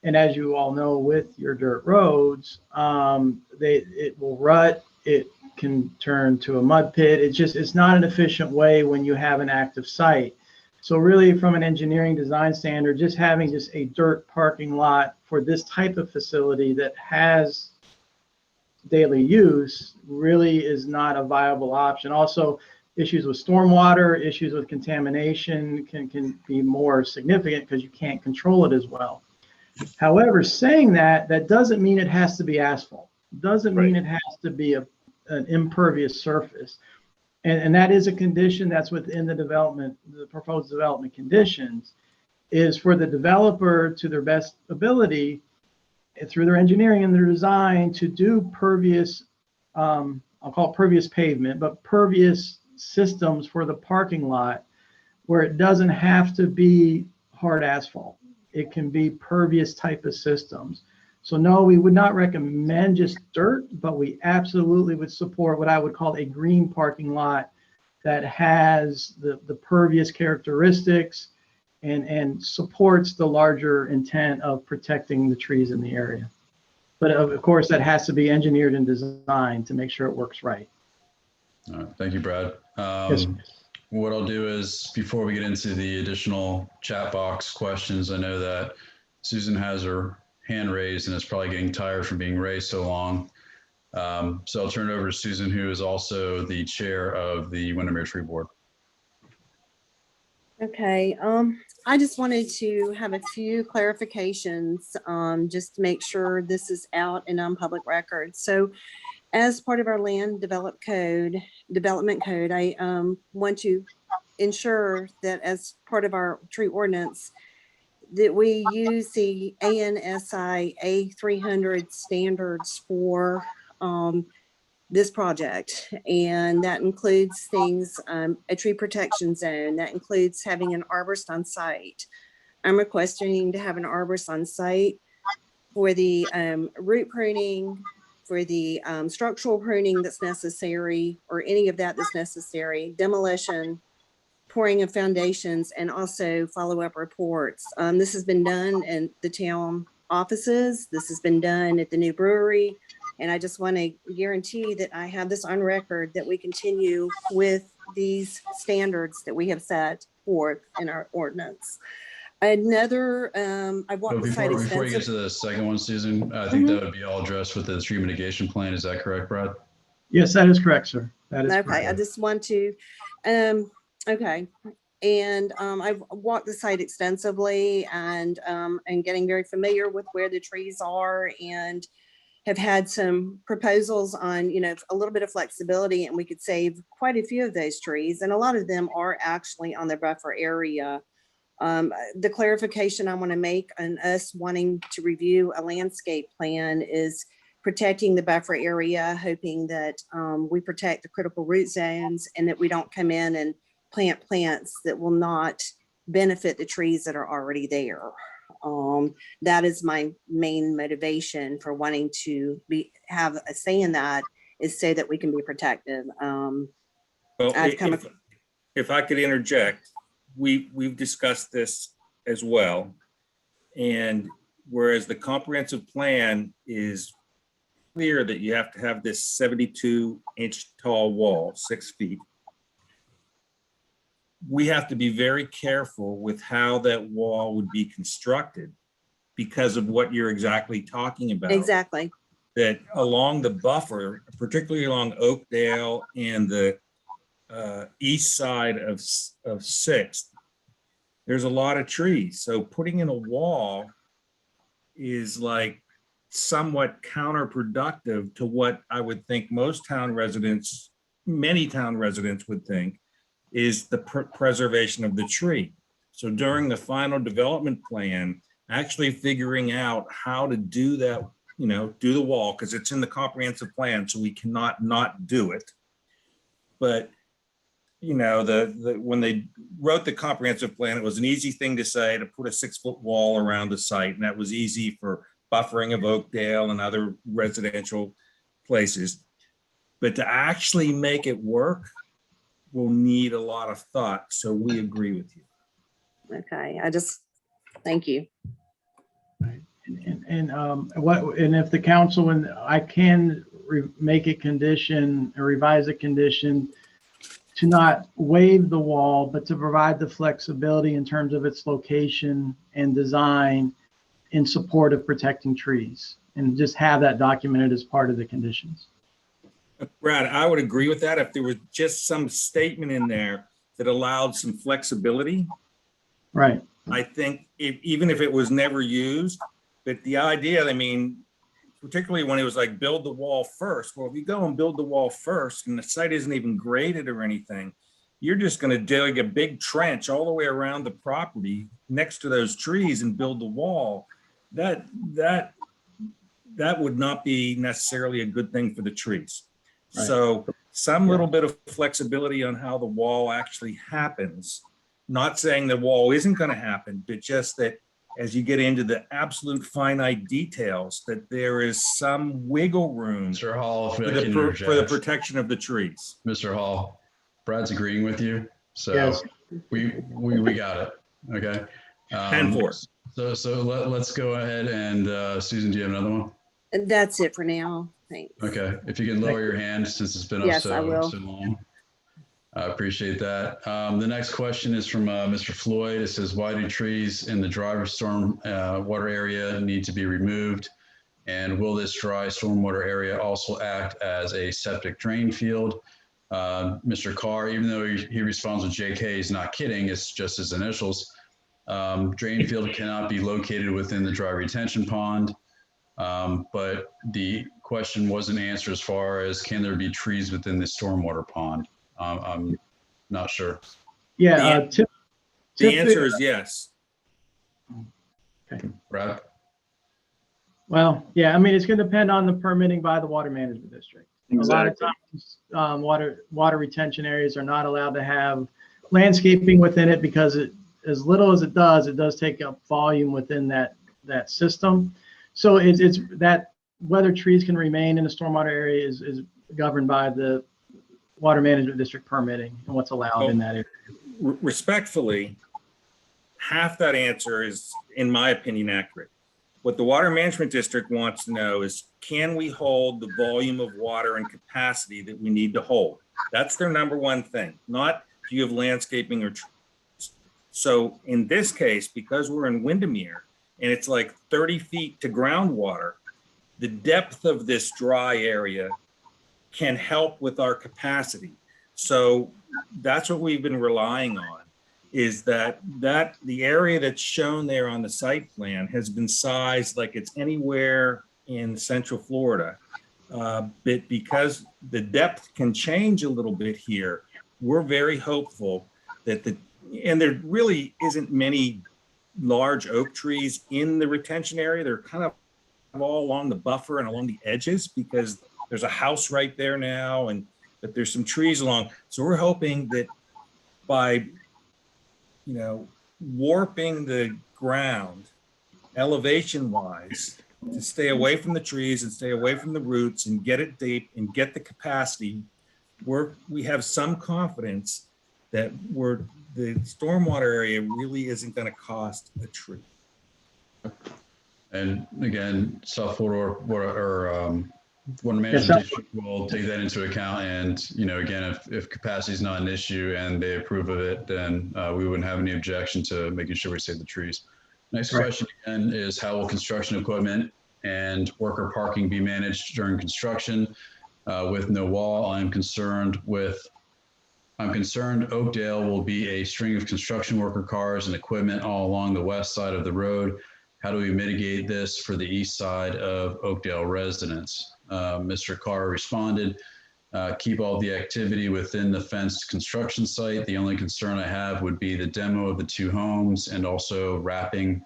and as you all know, with your dirt roads, it will rut. It can turn to a mud pit. It's not an efficient way when you have an active site. So really, from an engineering design standard, just having just a dirt parking lot for this type of facility that has daily use really is not a viable option. Also, issues with stormwater, issues with contamination can be more significant because you can't control it as well. However, saying that doesn't mean it has to be asphalt. Doesn't mean it has to be an impervious surface. And that is a condition that's within the proposed development conditions, is for the developer to their best ability through their engineering and their design to do pervious, I'll call it pervious pavement, but pervious systems for the parking lot where it doesn't have to be hard asphalt. It can be pervious type of systems. So no, we would not recommend just dirt, but we absolutely would support what I would call a green parking lot that has the pervious characteristics and supports the larger intent of protecting the trees in the area. But of course, that has to be engineered and designed to make sure it works right. All right, thank you, Brad. Yes. What I'll do is, before we get into the additional chat box questions, I know that Susan has her hand raised and is probably getting tired from being raised so long. So I'll turn it over to Susan, who is also the chair of the Windermere Tree Board. Okay, I just wanted to have a few clarifications, just to make sure this is out and on public record. So as part of our land development code, I want to ensure that as part of our tree ordinance, that we use the ANSI A300 standards for this project. And that includes things, a tree protection zone, that includes having an arborist on site. I'm requesting to have an arborist on site for the root pruning, for the structural pruning that's necessary, or any of that that's necessary, demolition, pouring of foundations, and also follow-up reports. This has been done in the town offices. This has been done at the new brewery. And I just want to guarantee that I have this on record, that we continue with these standards that we have set forth in our ordinance. Another, I walked the site Before you get to the second one, Susan, I think that would be all addressed with the tree mitigation plan. Is that correct, Brad? Yes, that is correct, sir. That is okay, correct. I just want to, okay. And I've walked the site extensively and getting very familiar with where the trees are, and have had some proposals on, a little bit of flexibility, and we could save quite a few of those trees. And a lot of them are actually on the buffer area. The clarification I want to make on us wanting to review a landscape plan is protecting the buffer area, hoping that we protect the critical root zones, and that we don't come in and plant plants that will not benefit the trees that are already there. That is my main motivation for wanting to have a say in that, is so that we can be protective. Well, if I could interject, we've discussed this as well. And whereas the comprehensive plan is clear that you have to have this 72-inch tall wall, 6 feet. we have to be very careful with how that wall would be constructed because of what you're exactly talking about. Exactly. That along the buffer, particularly along Oakdale and the east side of 6th, there's a lot of trees. So putting in a wall is like somewhat counterproductive to what I would think most town residents, many town residents would think is the preservation of the tree. So during the final development plan, actually figuring out how to do that, you know, do the wall, because it's in the comprehensive plan, so we cannot not do it. But, you know, when they wrote the comprehensive plan, it was an easy thing to say to put a 6-foot wall around the site, and that was easy for buffering of Oakdale and other residential places. But to actually make it work will need a lot of thought. So we agree with you. Okay, thank you. And if the council, and I can make a condition or revise a condition to not waive the wall, but to provide the flexibility in terms of its location and design in support of protecting trees, and just have that documented as part of the conditions. Brad, I would agree with that if there was just some statement in there that allowed some flexibility. Right. I think even if it was never used, but the idea, I mean, particularly when it was like build the wall first. Well, if you go and build the wall first and the site isn't even graded or anything, you're just going to dig a big trench all the way around the property next to those trees and build the wall. That would not be necessarily a good thing for the trees. Right. So some little bit of flexibility on how the wall actually happens. Not saying the wall isn't going to happen, but just that as you get into the absolute finite details, that there is some wiggle room Mr. Hall, for the protection of the trees. Mr. Hall, Brad's agreeing with you, so yes. we got it. Okay. 10-4. So let's go ahead and Susan, do you have another one? That's it for now. Thanks. Okay. If you can lower your hand since it's been up so long. I appreciate that. The next question is from Mr. Floyd. It says, why do trees in the dry storm water area need to be removed? And will this dry stormwater area also act as a septic drain field? Mr. Carr, even though he responds with JK, he's not kidding. It's just his initials. Drain field cannot be located within the dry retention pond. But the question wasn't answered as far as can there be trees within the stormwater pond? I'm not sure. Yeah, the answer is yes. Okay. Brad? Well, yeah, I mean, it's going to depend on the permitting by the water management district. Exactly. A lot of times, water retention areas are not allowed to have landscaping within it because as little as it does take up volume within that system. So it's that whether trees can remain in a stormwater area is governed by the water management district permitting and what's allowed in that area. Respectfully, half that answer is, in my opinion, accurate. What the water management district wants to know is, can we hold the volume of water and capacity that we need to hold? That's their number one thing, not do you have landscaping or trees. So in this case, because we're in Windermere and it's like 30 feet to groundwater, the depth of this dry area can help with our capacity. So that's what we've been relying on, is that the area that's shown there on the site plan has been sized like it's anywhere in Central Florida. But because the depth can change a little bit here, we're very hopeful that and there really isn't many large oak trees in the retention area. They're kind of all along the buffer and along the edges because there's a house right there now, but there's some trees along. So we're hoping that by, warping the ground elevation wise to stay away from the trees and stay away from the roots and get it deep and get the capacity, we have some confidence that the stormwater area really isn't going to cost a tree. And again, South Florida Water Yes, Management District will take that into account. And, you know, again, if capacity is not an issue and they approve of it, then we wouldn't have any objection to making sure we save the trees. Next Right. question again is, how will construction equipment and worker parking be managed during construction with no wall? I'm concerned Oakdale will be a string of construction worker cars and equipment all along the west side of the road. How do we mitigate this for the east side of Oakdale residents? Mr. Carr responded, keep all the activity within the fenced construction site. The only concern I have would be the demo of the two homes and also wrapping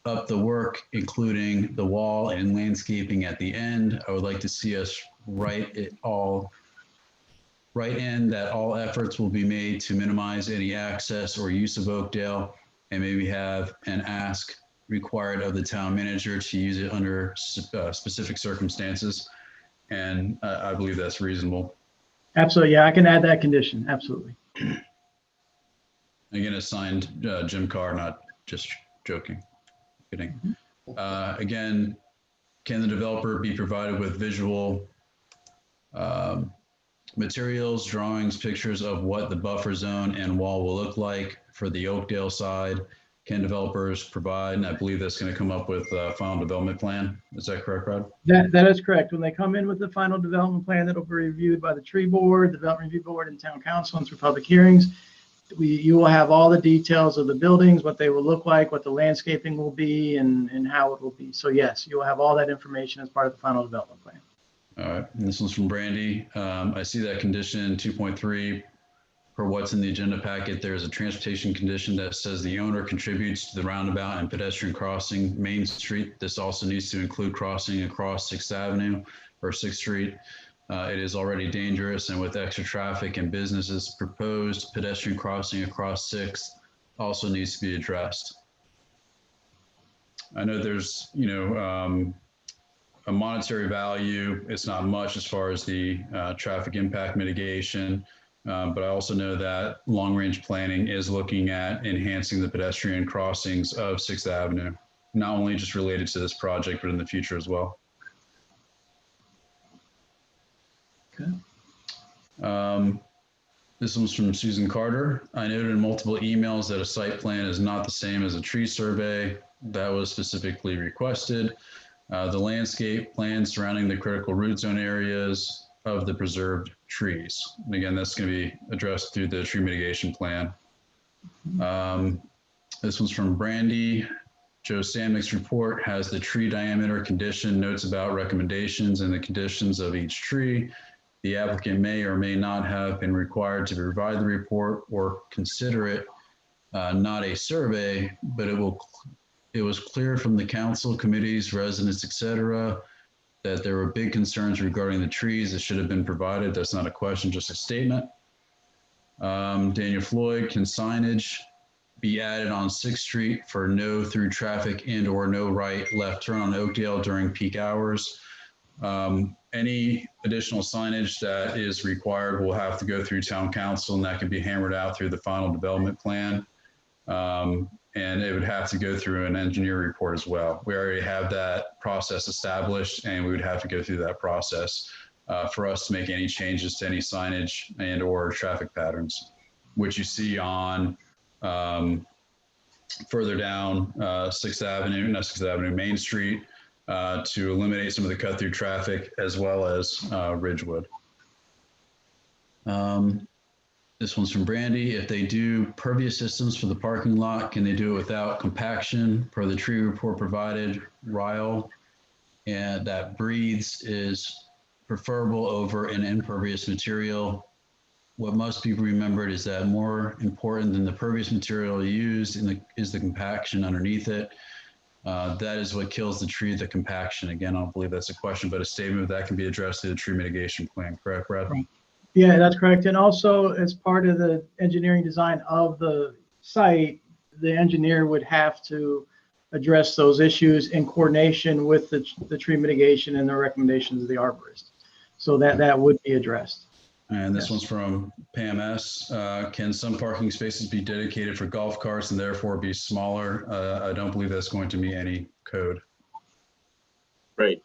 up the work, including the wall and landscaping at the end. I would like to see us write in that all efforts will be made to minimize any access or use of Oakdale, and maybe have an ask required of the town manager to use it under specific circumstances. And I believe that's reasonable. Absolutely. Yeah, I can add that condition. Absolutely. Again, it's signed Jim Carr, not just joking. Kidding. Again, can the developer be provided with visual materials, drawings, pictures of what the buffer zone and wall will look like for the Oakdale side? Can developers provide, and I believe that's going to come up with a final development plan. Is that correct, Rod? That is correct. When they come in with the final development plan, that'll be reviewed by the tree board, the development review board, and town council, and through public hearings. You will have all the details of the buildings, what they will look like, what the landscaping will be, and how it will be. So yes, you will have all that information as part of the final development plan. All right, and this one's from Brandy. I see that condition 2.3 for what's in the agenda packet. There's a transportation condition that says the owner contributes to the roundabout and pedestrian crossing Main Street. This also needs to include crossing across 6th Avenue or 6th Street. It is already dangerous, and with extra traffic and businesses proposed, pedestrian crossing across 6th also needs to be addressed. I know there's, you know, a monetary value. It's not much as far as the traffic impact mitigation, but I also know that long-range planning is looking at enhancing the pedestrian crossings of 6th Avenue, not only just related to this project, but in the future as well. Okay. This one's from Susan Carter. I noted in multiple emails that a site plan is not the same as a tree survey. That was specifically requested. The landscape plan surrounding the critical root zone areas of the preserved trees. And again, that's going to be addressed through the tree mitigation plan. This one's from Brandy. Joe Samick's report has the tree diameter condition, notes about recommendations and the conditions of each tree. The applicant may or may not have been required to provide the report or consider it not a survey, but it was clear from the council, committees, residents, etc., that there were big concerns regarding the trees that should have been provided. That's not a question, just a statement. Daniel Floyd, can signage be added on 6th Street for no through traffic and or no right left turn on Oakdale during peak hours? Any additional signage that is required will have to go through town council, and that can be hammered out through the final development plan. And it would have to go through an engineer report as well. We already have that process established, and we would have to go through that process for us to make any changes to any signage and or traffic patterns, which you see on further down 6th Avenue, not 6th Avenue, Main Street, to eliminate some of the cut through traffic, as well as Ridgewood. This one's from Brandy. If they do pervious systems for the parking lot, can they do it without compaction? Per the tree report provided, Ryle, and that breathes is preferable over an impervious material. What must be remembered is that more important than the pervious material used is the compaction underneath it. That is what kills the tree, the compaction. Again, I don't believe that's a question, but a statement that can be addressed through the tree mitigation plan. Correct, Brad? Right. Yeah, that's correct. And also, as part of the engineering design of the site, the engineer would have to address those issues in coordination with the tree mitigation and the recommendations of the arborist. So that would be addressed. And this one's from Pam S. Can some parking spaces be dedicated for golf carts and therefore be smaller? I don't believe that's going to meet any code. Right.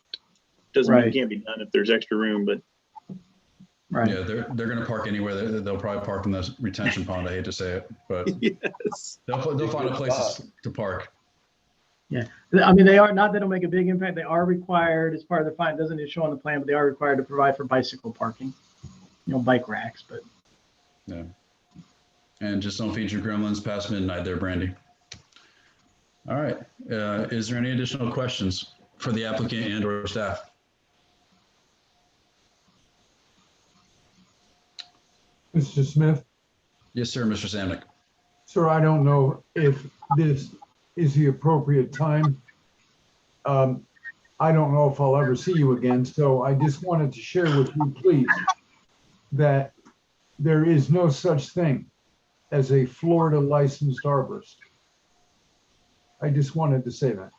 Doesn't mean Right. it can't be done if there's extra room, but Right. Yeah, they're going to park anywhere. They'll probably park in the retention pond. I hate to say it, but yes. they'll find a place to park. I mean, they are not, they don't make a big impact. They are required as part of the fine. It doesn't show on the plan, but they are required to provide for bicycle parking, bike racks, but. Yeah. And just don't feed your gremlins past midnight there, Brandy. All right. Is there any additional questions for the applicant and or staff? Mr. Smith, Yes, sir, Mr. Samnick. sir, I don't know if this is the appropriate time. I don't know if I'll ever see you again, so I just wanted to share with you, please, that there is no such thing as a Florida licensed arborist. I just wanted to say that.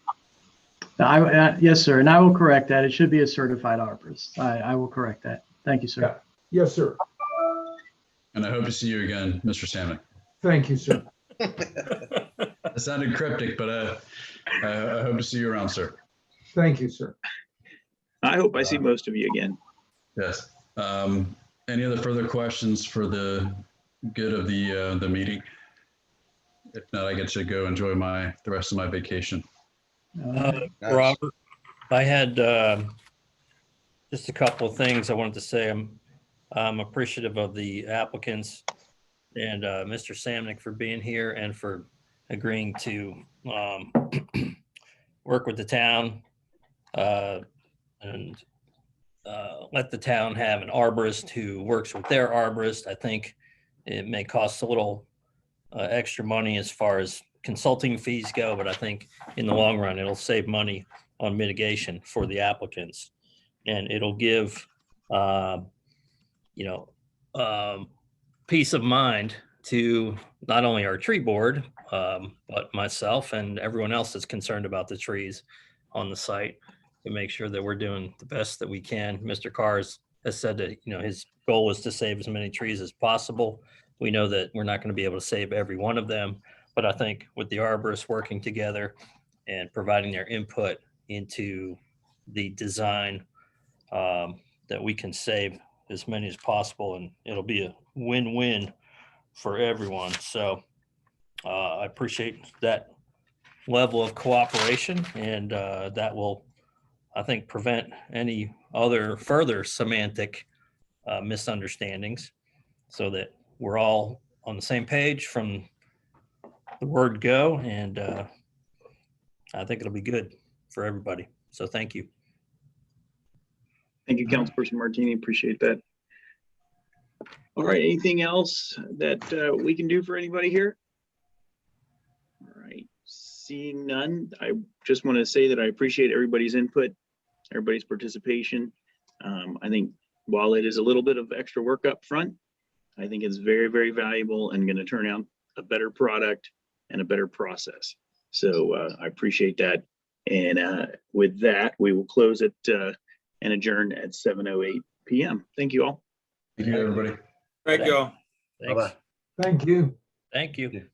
Yes, sir. And I will correct that. It should be a certified arborist. I will correct that. Thank you, sir. Yeah. Yes, sir. And I hope to see you again, Mr. Samnick. Thank you, sir. It sounded cryptic, but I hope to see you around, sir. Thank you, sir. I hope I see most of you again. Yes. Any other further questions for the good of the meeting? If not, I get to go enjoy the rest of my vacation. Nice. Robert, I had just a couple of things I wanted to say. I'm appreciative of the applicants and Mr. Samnick for being here and for agreeing to work with the town and let the town have an arborist who works with their arborist. I think it may cost a little extra money as far as consulting fees go, but I think in the long run, it'll save money on mitigation for the applicants. And it'll give, peace of mind to not only our tree board, but myself and everyone else that's concerned about the trees on the site to make sure that we're doing the best that we can. Mr. Cars has said that, his goal is to save as many trees as possible. We know that we're not going to be able to save every one of them, but I think with the arborists working together and providing their input into the design, that we can save as many as possible, and it'll be a win-win for everyone. So I appreciate that level of cooperation, and that will, I think, prevent any other further semantic misunderstandings so that we're all on the same page from the word go. And I think it'll be good for everybody. So thank you. Thank you, Councilperson Martini. Appreciate that. All right. Anything else that we can do for anybody here? All right. Seeing none, I just want to say that I appreciate everybody's input, everybody's participation. I think while it is a little bit of extra work up front, I think it's very, very valuable and going to turn out a better product and a better process. So I appreciate that. And with that, we will close it and adjourn at 7:08 p.m. Thank you all. Thank you, everybody. Thank you all. Thanks. Bye-bye. Thank you. Thank you.